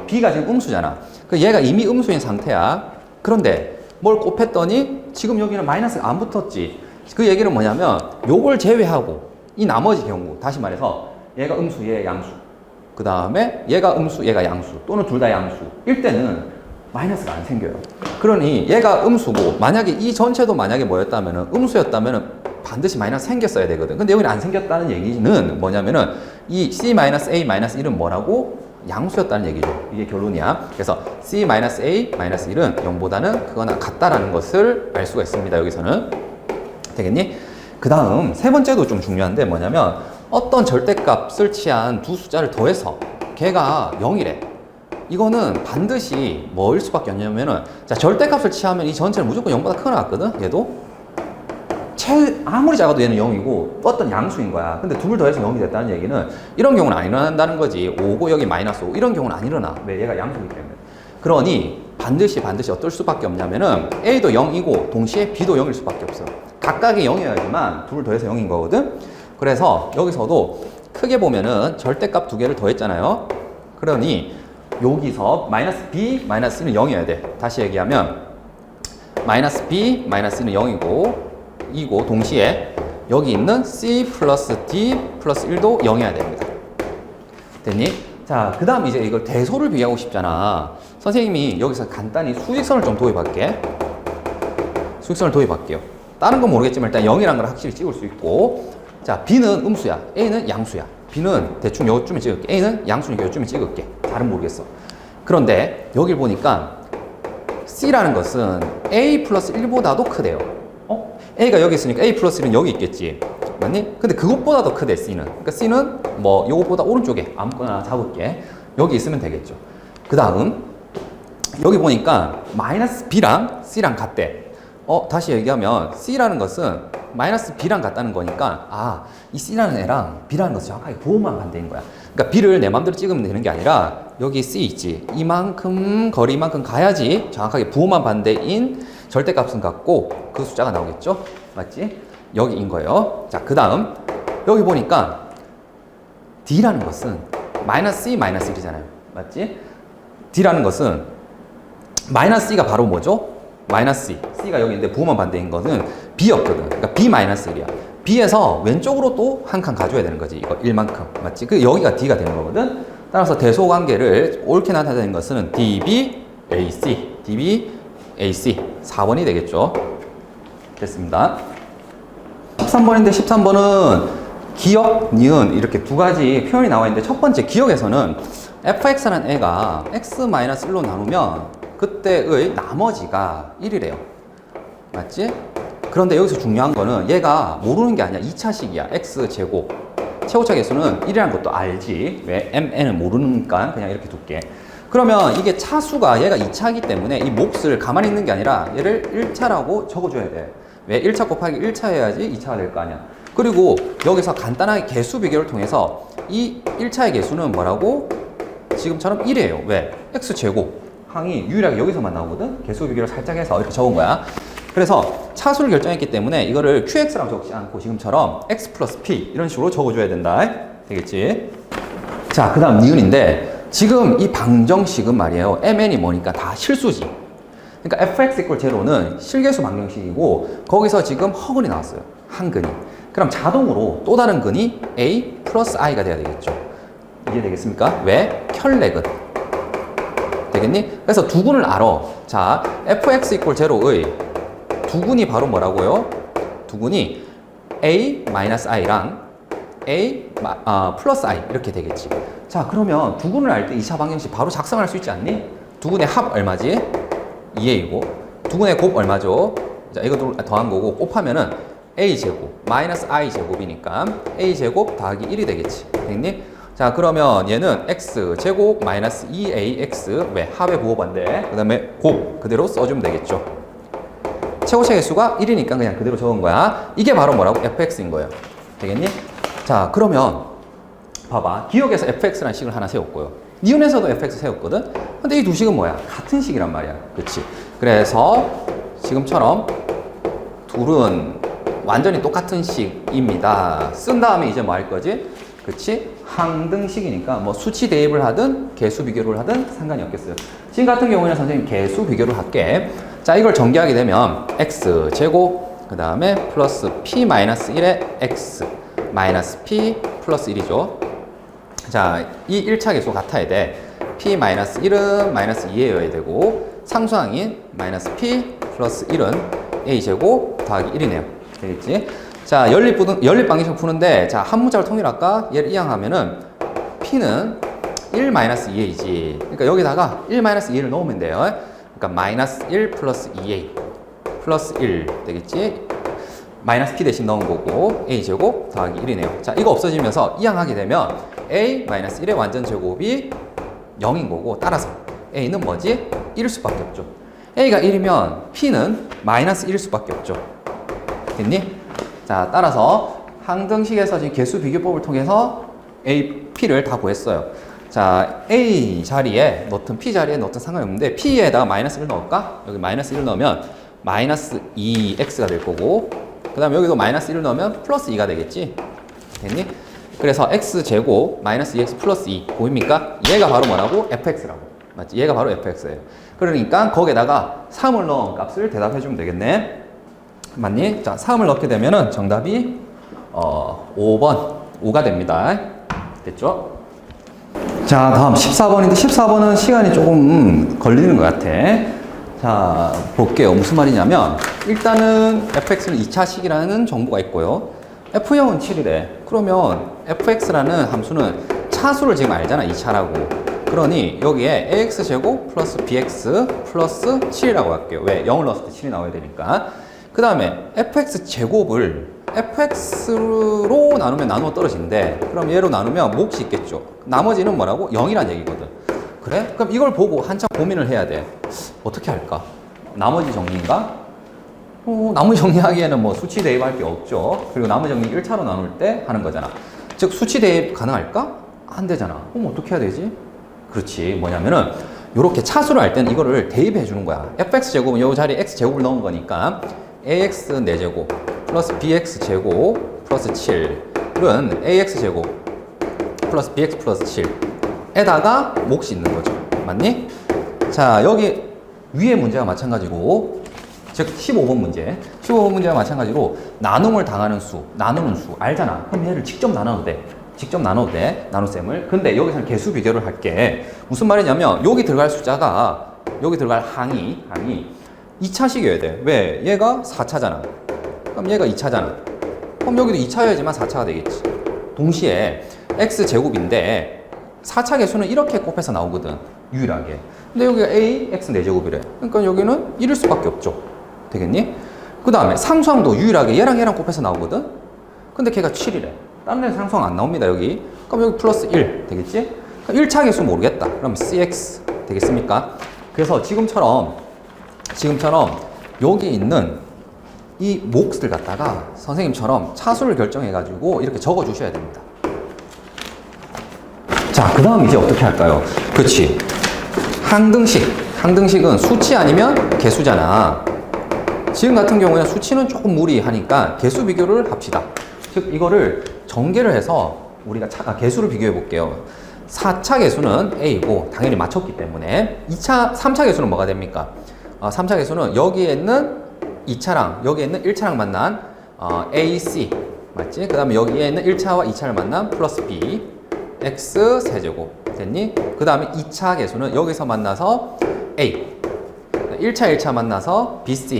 B가 지금 음수잖아. 그 얘가 이미 음수인 상태야. 그런데 뭘 곱했더니 지금 여기는 마이너스가 안 붙었지. 그 얘기는 뭐냐면 요걸 제외하고 이 나머지 경우, 다시 말해서 얘가 음수, 얘 양수, 그 다음에 얘가 음수, 얘가 양수, 또는 둘 다 양수일 때는 마이너스가 안 생겨요. 그러니 얘가 음수고, 만약에 이 전체도 만약에 뭐였다면은 음수였다면은 반드시 마이너스 생겼어야 되거든. 근데 여기는 안 생겼다는 얘기는 뭐냐면은 이 C-A-1은 뭐라고? 양수였다는 얘기죠. 이게 결론이야. 그래서 C-A-1은 0보다는 그거나 같다라는 것을 알 수가 있습니다. 여기서는. 되겠니? 그 다음 세 번째도 좀 중요한데 뭐냐면 어떤 절대값을 취한 두 숫자를 더해서 걔가 0이래. 이거는 반드시 뭐일 수밖에 없냐면은, 자, 절대값을 취하면 이 전체는 무조건 0보다 크게 나왔거든. 얘도 아무리 작아도 얘는 0이고 어떤 양수인 거야. 근데 둘 더해서 0이 됐다는 얘기는 이런 경우는 안 일어난다는 거지. 5고 여기 마이너스 5 이런 경우는 안 일어나. 왜? 얘가 양수이기 때문에. 그러니 반드시 어떨 수밖에 없냐면은 A도 0이고 동시에 B도 0일 수밖에 없어. 각각이 0이어야지만 둘 더해서 0인 거거든. 그래서 여기서도 크게 보면은 절대값 두 개를 더했잖아요. 그러니 여기서 마이너스 B, 마이너스 C는 0이어야 돼. 다시 얘기하면 마이너스 B, 마이너스 C는 0이고 이고 동시에 여기 있는 C 플러스 D 플러스 1도 0이어야 됩니다. 됐니? 자, 그 다음 이제 이걸 대소를 비교하고 싶잖아. 선생님이 여기서 간단히 수직선을 좀 도입할게. 수직선을 도입할게요. 다른 건 모르겠지만 일단 0이라는 걸 확실히 찍을 수 있고, 자, B는 음수야, A는 양수야. B는 대충 요쯤에 찍을게. A는 양수니까 요쯤에 찍을게. 잘은 모르겠어. 그런데 여기 보니까 C라는 것은 A 플러스 1보다도 크대요. A가 여기 있으니까 A 플러스 1은 여기 있겠지. 맞니? 근데 그것보다 더 크대, C는. 그러니까 C는 뭐 요것보다 오른쪽에 아무거나 잡을게. 여기 있으면 되겠죠. 그 다음 여기 보니까 마이너스 B랑 C랑 같대. 다시 얘기하면 C라는 것은 마이너스 B랑 같다는 거니까 이 C라는 애랑 B라는 것은 정확하게 부호만 반대인 거야. 그러니까 B를 내 맘대로 찍으면 되는 게 아니라 여기 C 있지. 이만큼 거리만큼 가야지 정확하게 부호만 반대인 절대값은 같고 그 숫자가 나오겠죠? 맞지? 여기인 거예요. 자, 그 다음 여기 보니까 D라는 것은 마이너스 C, 마이너스 1이잖아요. 맞지? D라는 것은 마이너스 C가 바로 뭐죠? 마이너스 C. C가 여기 있는데 부호만 반대인 것은 B였거든. 그러니까 B 마이너스 1이야. B에서 왼쪽으로 또 한 칸 가져야 되는 거지. 이거 1만큼. 맞지? 그 여기가 D가 되는 거거든. 따라서 대소 관계를 옳게 나타내는 것은 DB, AC. DB, AC. 4번이 되겠죠. 됐습니다. 13번인데 13번은 기억, 니은 이렇게 두 가지 표현이 나와 있는데 첫 번째 기억에서는 fx라는 애가 x-1로 나누면 그때의 나머지가 1이래요. 맞지? 그런데 여기서 중요한 거는 얘가 모르는 게 아니야. 2차식이야. x제곱. 최고차 계수는 1이라는 것도 알지. 왜? mn은 모르니까 그냥 이렇게 둘게. 그러면 이게 차수가 얘가 2차이기 때문에 이 몫을 가만히 있는 게 아니라 얘를 1차라고 적어줘야 돼. 왜? 1차 곱하기 1차 해야지 2차가 될 거 아니야. 그리고 여기서 간단하게 개수 비교를 통해서 이 1차의 개수는 뭐라고? 지금처럼 1이에요. 왜? x제곱. 항이 유일하게 여기서만 나오거든? 개수 비교를 살짝 해서 이렇게 적은 거야. 그래서 차수를 결정했기 때문에 이거를 qx라고 적지 않고 지금처럼 x 플러스 p 이런 식으로 적어줘야 된다. 되겠지? 자, 그 다음 니은인데 지금 이 방정식은 말이에요. mn이 뭐니까 다 실수지. 그러니까 fx = 0는 실계수 방정식이고 거기서 지금 허근이 나왔어요. 한 근이. 그럼 자동으로 또 다른 근이 a 플러스 i가 돼야 되겠죠. 이게 되겠습니까? 왜? 켤레근. 되겠니? 그래서 두 근을 알아. 자, fx = 0의 두 근이 바로 뭐라고요? 두 근이 a-i랑 a 플러스 i 이렇게 되겠지. 자, 그러면 두 근을 알 때 2차 방정식 바로 작성할 수 있지 않니? 두 근의 합 얼마지? 2a이고 두 근의 곱 얼마죠? 자, 이거 더한 거고 곱하면은 a제곱 마이너스 i제곱이니까 a제곱 더하기 1이 되겠지. 됐니? 자, 그러면 얘는 x제곱 마이너스 2ax 왜? 합의 부호 반대. 그 다음에 곱 그대로 써주면 되겠죠. 최고차 개수가 1이니까 그냥 그대로 적은 거야. 이게 바로 뭐라고? fx인 거예요. 되겠니? 자, 그러면 봐봐. 기억에서 fx라는 식을 하나 세웠고요. 니은에서도 fx 세웠거든? 근데 이 두 식은 뭐야? 같은 식이란 말이야. 그치? 그래서 지금처럼 둘은 완전히 똑같은 식입니다. 쓴 다음에 이제 뭐 할 거지? 그치? 항등식이니까 뭐 수치 대입을 하든 개수 비교를 하든 상관이 없겠어요. 지금 같은 경우에는 선생님 개수 비교를 할게. 자, 이걸 전개하게 되면 x제곱 그 다음에 플러스 p-1의 x 마이너스 p 플러스 1이죠. 자, 이 1차 계수 같아야 돼. p-1은 마이너스 2여야 되고 상수항인 마이너스 p 플러스 1은 a제곱 더하기 1이네요. 되겠지? 자, 연립 방정식 푸는데, 자, 한 문자를 통일할까? 얘를 이항하면은, p는 1-2a지. 그러니까 여기다가 1-2a를 넣으면 돼요. 그러니까 마이너스 1 플러스 2a 플러스 1 되겠지? 마이너스 p 대신 넣은 거고, a제곱 더하기 1이네요. 자, 이거 없어지면서 이항하게 되면, a-1의 완전 제곱이 0인 거고, 따라서 a는 뭐지? 1일 수밖에 없죠. a가 1이면 p는 마이너스 1일 수밖에 없죠. 됐니? 자, 따라서 항등식에서 지금 개수 비교법을 통해서 A, P를 다 구했어요. 자, A 자리에 넣든 P 자리에 넣든 상관이 없는데 P에다가 마이너스 1 넣을까? 여기 마이너스 1 넣으면 마이너스 2X가 될 거고 그 다음에 여기도 마이너스 1 넣으면 플러스 2가 되겠지? 됐니? 그래서 X제곱 마이너스 2X 플러스 2 보입니까? 얘가 바로 뭐라고? FX라고. 맞지? 얘가 바로 FX예요. 그러니까 거기에다가 3을 넣은 값을 대답해 주면 되겠네. 맞니? 자, 3을 넣게 되면은 정답이 5번 5가 됩니다. 됐죠? 자, 다음 14번인데 14번은 시간이 조금 걸리는 것 같아. 자, 볼게요. 무슨 말이냐면 일단은 fx는 2차식이라는 정보가 있고요. f0은 7이래. 그러면 fx라는 함수는 차수를 지금 알잖아. 2차라고. 그러니 여기에 ax제곱 플러스 bx 플러스 7이라고 할게요. 왜? 0을 넣었을 때 7이 나와야 되니까. 그 다음에 fx 제곱을 fx로 나누면 나누어 떨어진대. 그럼 얘로 나누면 몫이 있겠죠. 나머지는 뭐라고? 0이란 얘기거든. 그래? 그럼 이걸 보고 한참 고민을 해야 돼. 어떻게 할까? 나머지 정리인가? 나머지 정리하기에는 뭐 수치 대입할 게 없죠. 그리고 나머지 정리 1차로 나눌 때 하는 거잖아. 즉 수치 대입 가능할까? 안 되잖아. 그럼 어떻게 해야 되지? 그렇지. 뭐냐면은 이렇게 차수를 할 때는 이거를 대입해 주는 거야. fx제곱은 이 자리에 x제곱을 넣은 거니까 ax 4제곱 플러스 bx 제곱 플러스 7은 ax 제곱 플러스 bx 플러스 7에다가 몫이 있는 거죠. 맞니? 자, 여기 위에 문제와 마찬가지로 즉 15번 문제 15번 문제와 마찬가지로 나눔을 당하는 수, 나누는 수 알잖아. 그럼 얘를 직접 나눠도 돼. 직접 나눠도 돼. 나눗셈을. 근데 여기서는 개수 비교를 할게. 무슨 말이냐면 여기 들어갈 숫자가 여기 들어갈 항이 2차식이어야 돼. 왜? 얘가 4차잖아. 그럼 얘가 2차잖아. 그럼 여기도 2차여야지만 4차가 되겠지. 동시에 x제곱인데 4차 개수는 이렇게 곱해서 나오거든. 유일하게. 근데 여기가 a, x 4제곱이래. 그러니까 여기는 1일 수밖에 없죠. 되겠니? 그 다음에 상수항도 유일하게 얘랑 곱해서 나오거든. 근데 걔가 7이래. 다른 데는 상수항 안 나옵니다. 여기. 그럼 여기 플러스 1 되겠지? 그럼 1차 개수 모르겠다. 그럼 cx 되겠습니까? 그래서 지금처럼 여기 있는 이 몫을 갖다가 선생님처럼 차수를 결정해 가지고 이렇게 적어 주셔야 됩니다. 자, 그 다음 이제 어떻게 할까요? 그렇지. 항등식은 수치 아니면 개수잖아. 지금 같은 경우에는 수치는 조금 무리하니까 개수 비교를 합시다. 즉 이거를 전개를 해서 우리가 개수를 비교해 볼게요. 4차 개수는 a고 당연히 맞췄기 때문에 3차 개수는 뭐가 됩니까? 3차 개수는 여기에 있는 2차랑 여기에 있는 1차랑 만난 A, C 맞지? 그 다음에 여기에 있는 1차와 2차를 만난 플러스 B X 세제곱 됐니? 그 다음에 2차 개수는 여기서 만나서 A 1차 만나서 B, C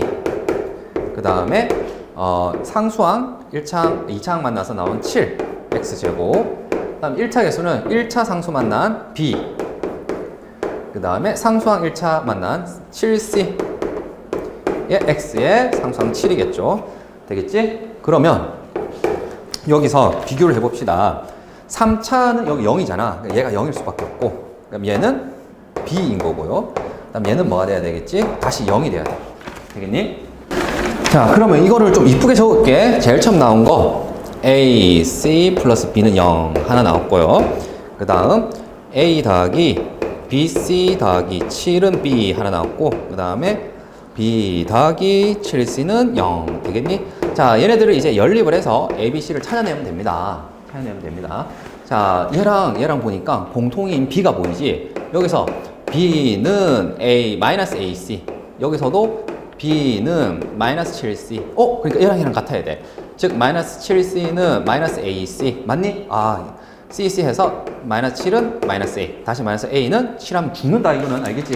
그 다음에 상수항 2차항 만나서 나온 7 X제곱 그 다음 1차 개수는 1차 상수 만난 B 그 다음에 상수항 1차 만난 7C 의 X의 상수항 7이겠죠. 되겠지? 그러면 여기서 비교를 해봅시다. 3차는 여기 0이잖아. 얘가 0일 수밖에 없고 그럼 얘는 B인 거고요. 그다음 얘는 뭐가 돼야 되겠지? 다시 0이 돼야 돼. 되겠니? 자, 그러면 이거를 좀 이쁘게 적을게. 제일 처음 나온 거 A, C 플러스 B는 0 하나 나왔고요. 그 다음 A 더하기 BC 더하기 7은 B 하나 나왔고 그 다음에 B 더하기 7C는 0 되겠니? 자, 얘네들을 이제 연립을 해서 A, B, C를 찾아내면 됩니다. 자, 얘랑 보니까 공통인 B가 보이지? 여기서 B는 A, 마이너스 AC. 여기서도 B는 마이너스 7C. 그러니까 얘랑 같아야 돼. 즉, 마이너스 7C는 마이너스 AC. 맞니? CC 해서 마이너스 7은 마이너스 A. 다시 마이너스 A는 7하면 죽는다, 이거는. 알겠지?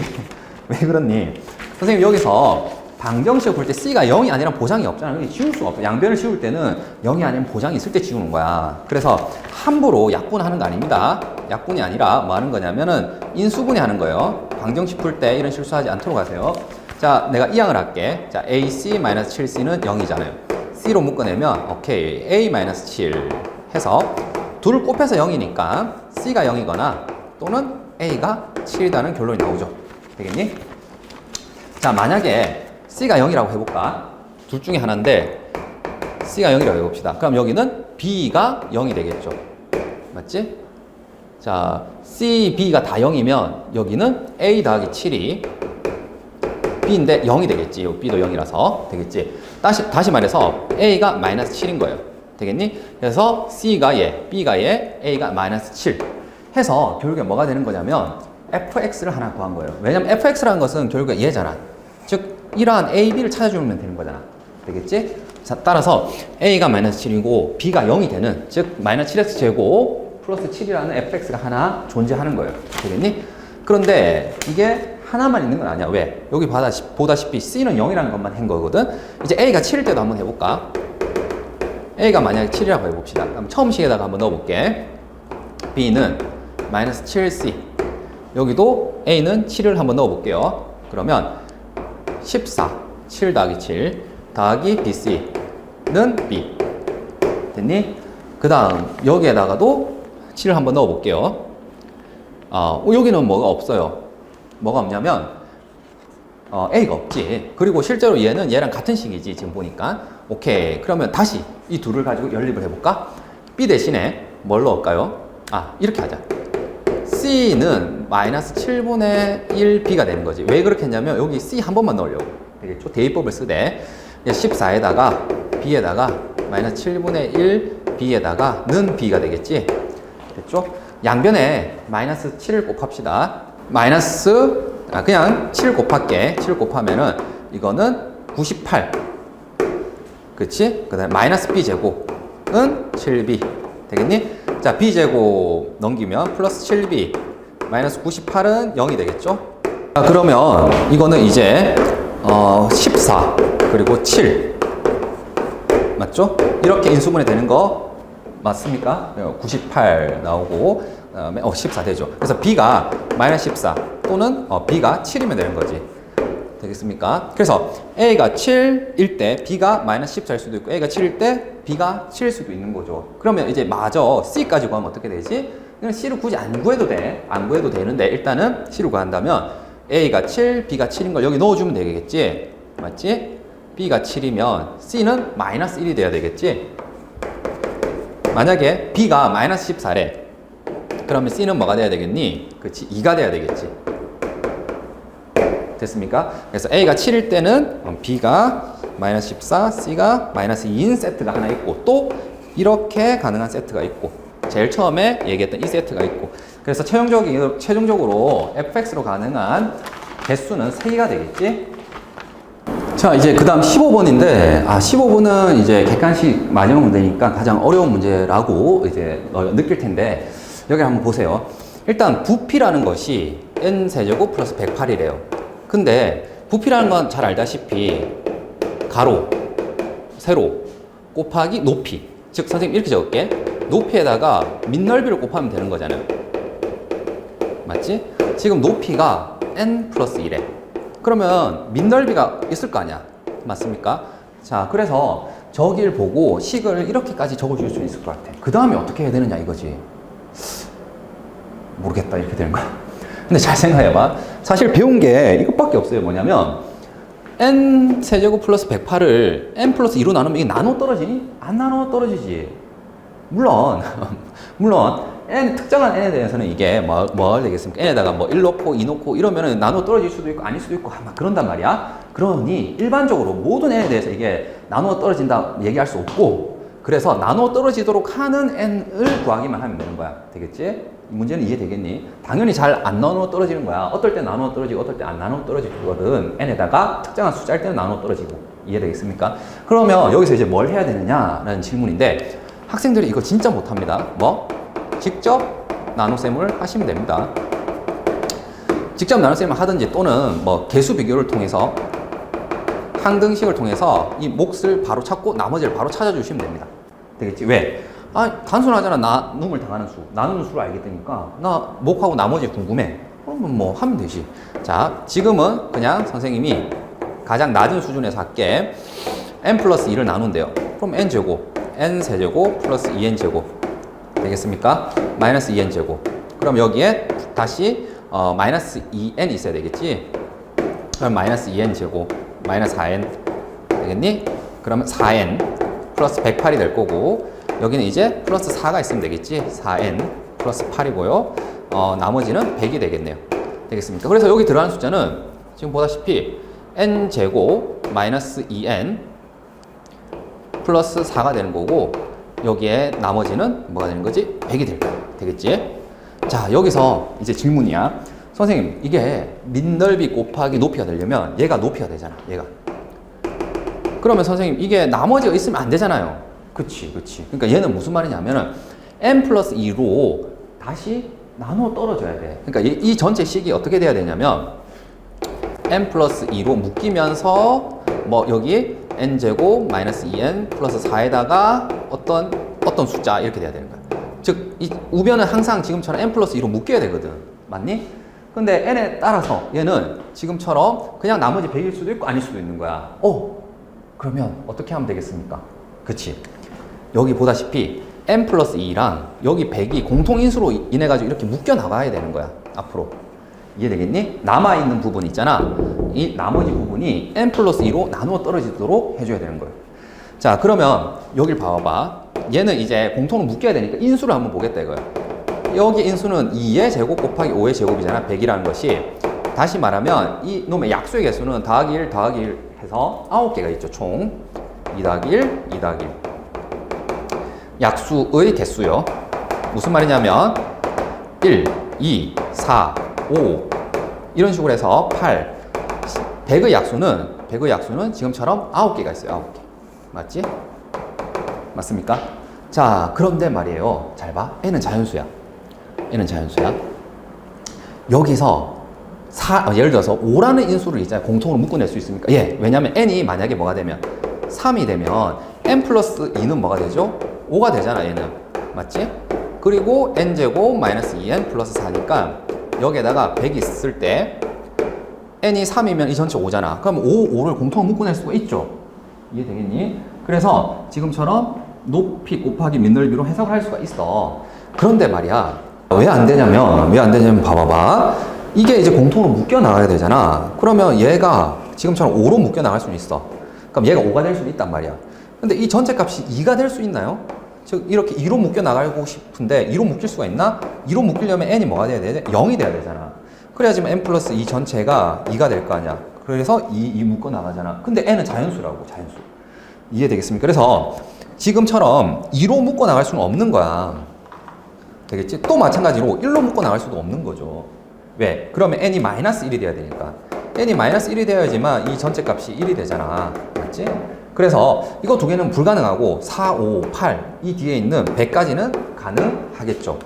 왜 그렇니? 선생님, 여기서 방정식을 볼 때 C가 0이 아니라 보장이 없잖아. 그러니까 지울 수가 없어. 양변을 지울 때는 0이 아니면 보장이 있을 때 지우는 거야. 그래서 함부로 약분하는 거 아닙니다. 약분이 아니라 뭐 하는 거냐면은 인수분해 하는 거예요. 방정식 풀 때 이런 실수하지 않도록 하세요. 자, 내가 이항을 할게. 자, AC-7C는 0이잖아요. C로 묶어내면 오케이. A-7 해서 둘을 곱해서 0이니까 C가 0이거나 또는 A가 7이라는 결론이 나오죠. 되겠니? 자, 만약에 C가 0이라고 해볼까? 둘 중에 하나인데 C가 0이라고 해봅시다. 그럼 여기는 B가 0이 되겠죠. 맞지? 자, C, B가 다 0이면 여기는 A 더하기 7이 B인데 0이 되겠지. B도 0이라서 되겠지. 다시 말해서 A가 마이너스 7인 거예요. 되겠니? 그래서 C가 얘, B가 얘, A가 마이너스 7 해서 결국에 뭐가 되는 거냐면 fx를 하나 구한 거예요. 왜냐면 fx라는 것은 결국에 얘잖아. 즉 이러한 a, b를 찾아주면 되는 거잖아. 되겠지? 자, 따라서 a가 마이너스 7이고 b가 0이 되는, 즉 마이너스 7x 제곱 플러스 7이라는 fx가 하나 존재하는 거예요. 되겠니? 그런데 이게 하나만 있는 건 아니야. 왜? 여기 보다시피 c는 0이라는 것만 한 거거든. 이제 a가 7일 때도 한번 해볼까? a가 만약에 7이라고 해봅시다. 그럼 처음 식에다가 한번 넣어볼게. b는 마이너스 7c, 여기도 a는 7을 한번 넣어볼게요. 그러면 14, 7 더하기 7 더하기 bc는 b. 됐니? 그 다음 여기에다가도 7을 한번 넣어볼게요. 여기는 뭐가 없어요. 뭐가 없냐면 a가 없지. 그리고 실제로 얘는 얘랑 같은 식이지 지금 보니까. 오케이. 그러면 다시 이 둘을 가지고 연립을 해볼까? b 대신에 뭘 넣을까요? 이렇게 하자. C는 마이너스 7분의 1 B가 되는 거지. 왜 그렇게 했냐면 여기 C 한 번만 넣으려고. 되겠죠? 대입법을 쓰되 14에다가 B에다가 마이너스 7분의 1 B에다가 는 B가 되겠지. 됐죠? 양변에 마이너스 7을 곱합시다. 마이너스 그냥 7 곱할게. 7 곱하면은 이거는 98. 그치? 그 다음에 마이너스 B제곱은 7B. 되겠니? 자, B제곱 넘기면 플러스 7B 마이너스 98은 0이 되겠죠? 자, 그러면 이거는 이제 14 그리고 7 맞죠? 이렇게 인수분해 되는 거 맞습니까? 98 나오고 그다음에 14 되죠. 그래서 B가 마이너스 14 또는 B가 7이면 되는 거지. 되겠습니까? 그래서 A가 7일 때 B가 마이너스 14일 수도 있고 A가 7일 때 B가 7일 수도 있는 거죠. 그러면 이제 마저 C까지 구하면 어떻게 되지? 그냥 C를 굳이 안 구해도 돼. 안 구해도 되는데 일단은 C를 구한다면 A가 7, B가 7인 걸 여기 넣어주면 되겠지? 맞지? B가 7이면 C는 마이너스 1이 돼야 되겠지? 만약에 B가 마이너스 14래. 그러면 C는 뭐가 돼야 되겠니? 그치? 2가 돼야 되겠지. 됐습니까? 그래서 A가 7일 때는 B가 마이너스 14, C가 마이너스 2인 세트가 하나 있고 또 이렇게 가능한 세트가 있고 제일 처음에 얘기했던 이 세트가 있고 그래서 최종적으로 fx로 가능한 개수는 3개가 되겠지? 자, 이제 그 다음 15번인데 15번은 이제 객관식 마지막 문제니까 가장 어려운 문제라고 이제 느낄 텐데 여기 한번 보세요. 일단 부피라는 것이 n세제곱 플러스 108이래요. 근데 부피라는 건 잘 알다시피 가로, 세로, 곱하기 높이. 즉 선생님 이렇게 적을게. 높이에다가 밑넓이를 곱하면 되는 거잖아요. 맞지? 지금 높이가 n 플러스 1에 그러면 밑넓이가 있을 거 아니야. 맞습니까? 자, 그래서 저길 보고 식을 이렇게까지 적어줄 수 있을 것 같아. 그 다음에 어떻게 해야 되느냐 이거지. 모르겠다 이렇게 되는 거야. 근데 잘 생각해봐. 사실 배운 게 이것밖에 없어요. 뭐냐면 n 세제곱 플러스 108을 n 플러스 2로 나누면 이게 나눠 떨어지니? 안 나눠 떨어지지. 물론 특정한 n에 대해서는 이게 뭐 되겠습니까? n에다가 뭐 1 넣고 2 넣고 이러면은 나눠 떨어질 수도 있고 아닐 수도 있고 막 그런단 말이야. 그러니 일반적으로 모든 n에 대해서 이게 나눠 떨어진다 얘기할 수 없고 그래서 나눠 떨어지도록 하는 n을 구하기만 하면 되는 거야. 되겠지? 이 문제는 이해되겠니? 당연히 잘 안 나눠 떨어지는 거야. 어떨 때 나눠 떨어지고 어떨 때 안 나눠 떨어지거든. n에다가 특정한 숫자일 때는 나눠 떨어지고. 이해되겠습니까? 그러면 여기서 이제 뭘 해야 되느냐라는 질문인데 학생들이 이거 진짜 못합니다. 뭐? 직접 나눗셈을 하시면 됩니다. 직접 나눗셈을 하든지 또는 뭐 개수 비교를 통해서 항등식을 통해서 이 몫을 바로 찾고 나머지를 바로 찾아주시면 됩니다. 되겠지? 왜? 단순하잖아. 나눔을 당하는 수. 나누는 수를 알게 되니까 나 몫하고 나머지 궁금해. 그러면 뭐 하면 되지. 자, 지금은 그냥 선생님이 가장 낮은 수준에서 할게. n 플러스 2를 나눈대요. 그럼 n제곱, n세제곱 플러스 2n제곱 되겠습니까? 마이너스 2n제곱. 그럼 여기에 다시 마이너스 2n 있어야 되겠지? 그럼 마이너스 2n제곱 마이너스 4n 되겠니? 그러면 4n 플러스 108이 될 거고 여기는 이제 플러스 4가 있으면 되겠지? 4n 플러스 8이고요. 나머지는 100이 되겠네요. 되겠습니까? 그래서 여기 들어가는 숫자는 지금 보다시피 n제곱 마이너스 2n 플러스 4가 되는 거고 여기에 나머지는 뭐가 되는 거지? 100이 될 거야. 되겠지? 자, 여기서 이제 질문이야. 선생님, 이게 밑넓이 곱하기 높이가 되려면 얘가 높이가 되잖아. 얘가. 그러면 선생님, 이게 나머지가 있으면 안 되잖아요. 그치. 그러니까 얘는 무슨 말이냐면은 n 플러스 2로 다시 나눠 떨어져야 돼. 그러니까 이 전체 식이 어떻게 돼야 되냐면 n 플러스 2로 묶이면서 뭐 여기 n제곱 마이너스 2n 플러스 4에다가 어떤 숫자 이렇게 돼야 되는 거야. 즉, 이 우변은 항상 지금처럼 n 플러스 2로 묶여야 되거든. 맞니? 근데 n에 따라서 얘는 지금처럼 그냥 나머지 100일 수도 있고 아닐 수도 있는 거야. 그러면 어떻게 하면 되겠습니까? 그치? 여기 보다시피 n 플러스 2랑 여기 100이 공통인수로 인해 가지고 이렇게 묶여 나가야 되는 거야. 앞으로. 이해되겠니? 남아있는 부분 있잖아. 이 나머지 부분이 n 플러스 2로 나누어 떨어지도록 해줘야 되는 거예요. 자, 그러면 여길 봐봐. 얘는 이제 공통으로 묶여야 되니까 인수를 한번 보겠다 이거야. 여기 인수는 2의 제곱 곱하기 5의 제곱이잖아. 100이라는 것이. 다시 말하면 이 놈의 약수의 개수는 더하기 1 더하기 1 해서 9개가 있죠. 총 2 더하기 1, 2 더하기 1. 약수의 개수요. 무슨 말이냐면 1, 2, 4, 5 이런 식으로 해서 8. 100의 약수는 지금처럼 9개가 있어요. 9개. 맞지? 맞습니까? 자, 그런데 말이에요. 잘 봐. n은 자연수야. 여기서 예를 들어서 5라는 인수를 이제 공통으로 묶어낼 수 있습니까? 예. 왜냐면 n이 만약에 뭐가 되면 3이 되면 n 플러스 2는 뭐가 되죠? 5가 되잖아, 얘는. 맞지? 그리고 n제곱 마이너스 2n 플러스 4니까 여기에다가 100이 있을 때 n이 3이면 이 전체 5잖아. 그럼 5를 공통으로 묶어낼 수가 있죠. 이해되겠니? 그래서 지금처럼 높이 곱하기 밑넓이로 해석을 할 수가 있어. 그런데 말이야. 왜 안 되냐면 봐봐봐. 이게 이제 공통으로 묶여 나가야 되잖아. 그러면 얘가 지금처럼 5로 묶여 나갈 수는 있어. 그럼 얘가 5가 될 수도 있단 말이야. 근데 이 전체 값이 2가 될 수 있나요? 즉 이렇게 2로 묶여 나가고 싶은데 2로 묶일 수가 있나? 2로 묶이려면 n이 뭐가 돼야 돼? 0이 돼야 되잖아. 그래야지만 n 플러스 2 전체가 2가 될 거 아니야. 그래서 2 묶어 나가잖아. 근데 n은 자연수라고. 자연수. 이해되겠습니까? 그래서 지금처럼 2로 묶어 나갈 수는 없는 거야. 되겠지? 또 마찬가지로 1로 묶어 나갈 수도 없는 거죠. 왜? 그러면 n이 마이너스 1이 돼야 되니까. n이 마이너스 1이 되어야지만 이 전체 값이 1이 되잖아. 맞지? 그래서 이거 두 개는 불가능하고 4, 5, 8 이 뒤에 있는 100까지는 가능하겠죠.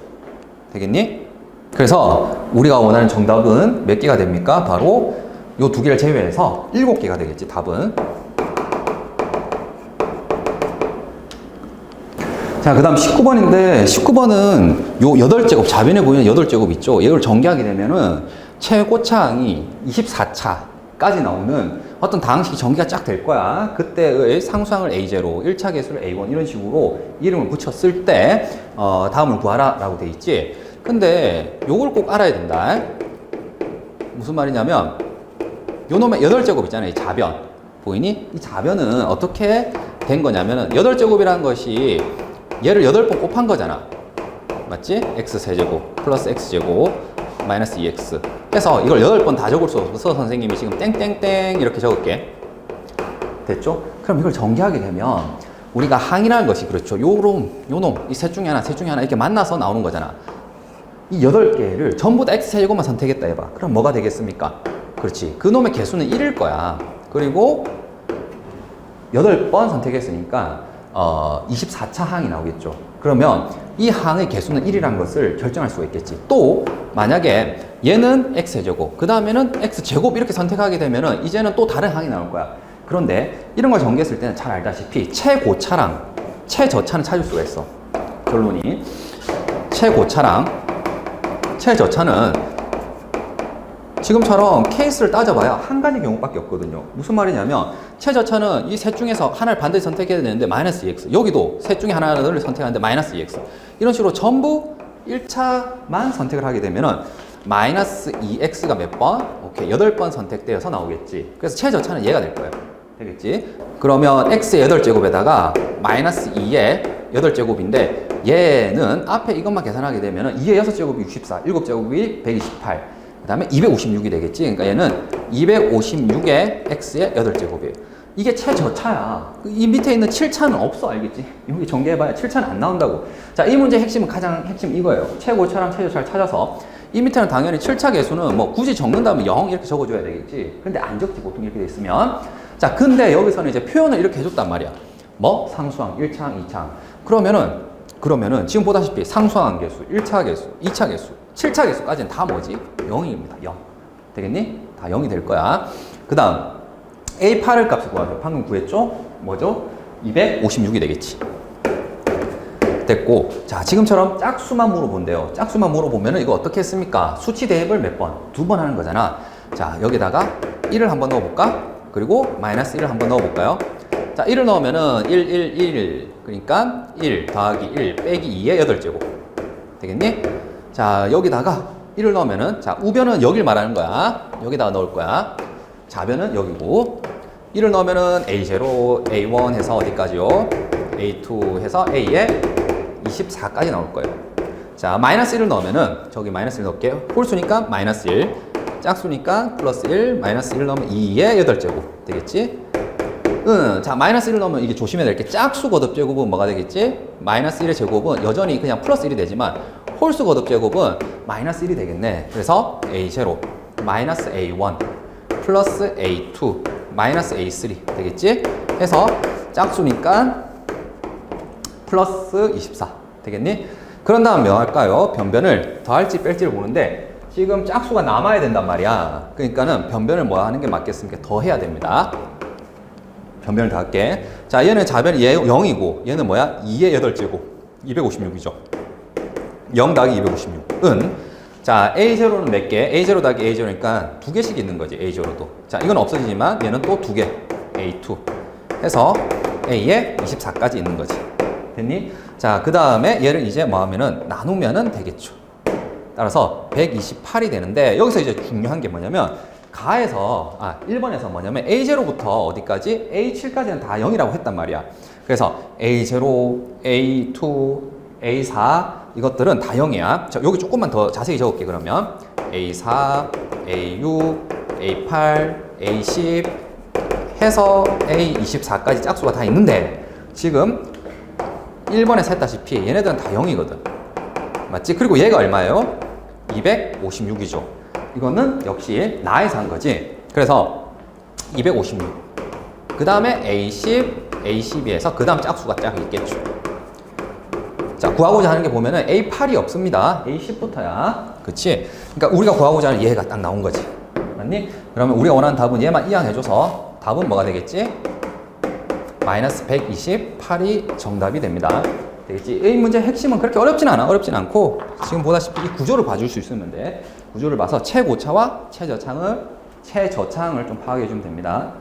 되겠니? 그래서 우리가 원하는 정답은 몇 개가 됩니까? 바로 이 두 개를 제외해서 7개가 되겠지, 답은. 자, 그 다음 19번인데, 19번은 요 8제곱, 좌변에 보이는 8제곱 있죠? 이걸 전개하게 되면은 최고차항이 24차까지 나오는 어떤 다항식이 전개가 쫙 될 거야. 그때의 상수항을 A0, 1차 개수를 A1 이런 식으로 이름을 붙였을 때 다음을 구하라 라고 돼 있지. 근데 요걸 꼭 알아야 된다. 무슨 말이냐면 요 놈의 8제곱 있잖아요. 이 좌변. 보이니? 이 좌변은 어떻게 된 거냐면은 8제곱이라는 것이 얘를 8번 곱한 거잖아. 맞지? x세제곱 플러스 x제곱 마이너스 2x 해서 이걸 8번 다 적을 수 없어서 선생님이 지금 땡땡땡 이렇게 적을게. 됐죠? 그럼 이걸 전개하게 되면 우리가 항이라는 것이 그렇죠. 요놈, 이 셋 중에 하나 이렇게 만나서 나오는 거잖아. 이 8개를 전부 다 x제곱만 선택했다 해봐. 그럼 뭐가 되겠습니까? 그렇지. 그 놈의 개수는 1일 거야. 그리고 8번 선택했으니까 24차 항이 나오겠죠. 그러면 이 항의 개수는 1이라는 것을 결정할 수가 있겠지. 또 만약에 얘는 x제곱, 그 다음에는 x제곱 이렇게 선택하게 되면은 이제는 또 다른 항이 나올 거야. 그런데 이런 걸 전개했을 때는 잘 알다시피 최고차랑 최저차는 찾을 수가 있어. 결론이 최고차랑 최저차는 지금처럼 케이스를 따져봐야 한 가지 경우밖에 없거든요. 무슨 말이냐면 최저차는 이 셋 중에서 하나를 반드시 선택해야 되는데 마이너스 2x, 여기도 셋 중에 하나를 선택하는데 마이너스 2x, 이런 식으로 전부 1차만 선택을 하게 되면은 마이너스 2x가 몇 번? 오케이, 8번 선택되어서 나오겠지. 그래서 최저차는 얘가 될 거예요. 되겠지? 그러면 x의 8제곱에다가 마이너스 2의 8제곱인데 얘는 앞에 이것만 계산하게 되면 2의 6제곱이 64, 7제곱이 128, 그 다음에 256이 되겠지. 그러니까 얘는 256의 x의 8제곱이에요. 이게 최저차야. 이 밑에 있는 7차는 없어, 알겠지? 여기 전개해봐야 7차는 안 나온다고. 자, 이 문제의 핵심은 핵심 이거예요. 최고차랑 최저차를 찾아서 이 밑에는 당연히 7차 개수는 뭐 굳이 적는다면 0 이렇게 적어줘야 되겠지. 근데 안 적지, 보통 이렇게 돼 있으면. 자, 근데 여기서는 이제 표현을 이렇게 해줬단 말이야. 뭐? 상수항, 1차항, 2차항. 그러면은 지금 보다시피 상수항 개수, 1차 개수, 2차 개수, 7차 개수까지는 다 뭐지? 0입니다. 0. 되겠니? 다 0이 될 거야. 그 다음 A8을 값을 구하세요. 방금 구했죠? 뭐죠? 256이 되겠지. 됐고, 자, 지금처럼 짝수만 물어본대요. 짝수만 물어보면 이거 어떻게 했습니까? 수치 대입을 몇 번? 2번 하는 거잖아. 자, 여기다가 1을 한번 넣어볼까? 그리고 마이너스 1을 한번 넣어볼까요? 자, 1을 넣으면은 1. 그러니까 1 더하기 1 빼기 2의 8제곱. 되겠니? 자, 여기다가 1을 넣으면은, 자, 우변은 여길 말하는 거야. 여기다가 넣을 거야. 좌변은 여기고, 1을 넣으면은 A0, A1 해서 어디까지요? A2 해서 A에 24까지 나올 거예요. 자, 마이너스 1을 넣으면은, 저기 마이너스 1 넣을게요. 홀수니까 마이너스 1, 짝수니까 플러스 1, 마이너스 1을 넣으면 2의 8제곱. 되겠지? 자, 마이너스 1을 넣으면 이게 조심해야 될 게 짝수 거듭 제곱은 뭐가 되겠지? 마이너스 1의 제곱은 여전히 그냥 플러스 1이 되지만 홀수 거듭 제곱은 마이너스 1이 되겠네. 그래서 A0, 마이너스 A1, 플러스 A2, 마이너스 A3 되겠지? 해서 짝수니까 플러스 24 되겠니? 그런 다음 뭐 할까요? 변변을 더할지 뺄지를 보는데 지금 짝수가 남아야 된단 말이야. 그러니까는 변변을 뭐 하는 게 맞겠습니까? 더 해야 됩니다. 변변을 다 할게. 자, 얘는 좌변이 0이고 얘는 뭐야? 2의 8제곱 256이죠. 0 더하기 256은 자, A0는 몇 개? A0 더하기 A0니까 2개씩 있는 거지. A0도. 자, 이건 없어지지만 얘는 또 2개. A2 해서 A에 24까지 있는 거지. 됐니? 자, 그 다음에 얘를 이제 뭐 하면은 나누면은 되겠죠. 따라서 128이 되는데 여기서 이제 중요한 게 뭐냐면 가에서 1번에서 뭐냐면 A0부터 어디까지? A7까지는 다 0이라고 했단 말이야. 그래서 A0, A2, A4 이것들은 다 0이야. 자, 여기 조금만 더 자세히 적을게. 그러면 A4, A6, A8, A10 해서 A24까지 짝수가 다 있는데 지금 1번에서 했다시피 얘네들은 다 0이거든. 맞지? 그리고 얘가 얼마예요? 256이죠. 이거는 역시 나에서 한 거지. 그래서 256. 그 다음에 A10, A12에서 그 다음 짝수가 짝 있겠죠. 자, 구하고자 하는 게 보면은 A8이 없습니다. A10부터야. 그치? 그러니까 우리가 구하고자 하는 얘가 딱 나온 거지. 맞니? 그러면 우리가 원하는 답은 얘만 이항해줘서 답은 뭐가 되겠지? 마이너스 128이 정답이 됩니다. 되겠지? 이 문제의 핵심은 그렇게 어렵진 않아. 어렵진 않고 지금 보다시피 이 구조를 봐줄 수 있으면 돼. 구조를 봐서 최고차와 최저차를 좀 파악해 주면 됩니다.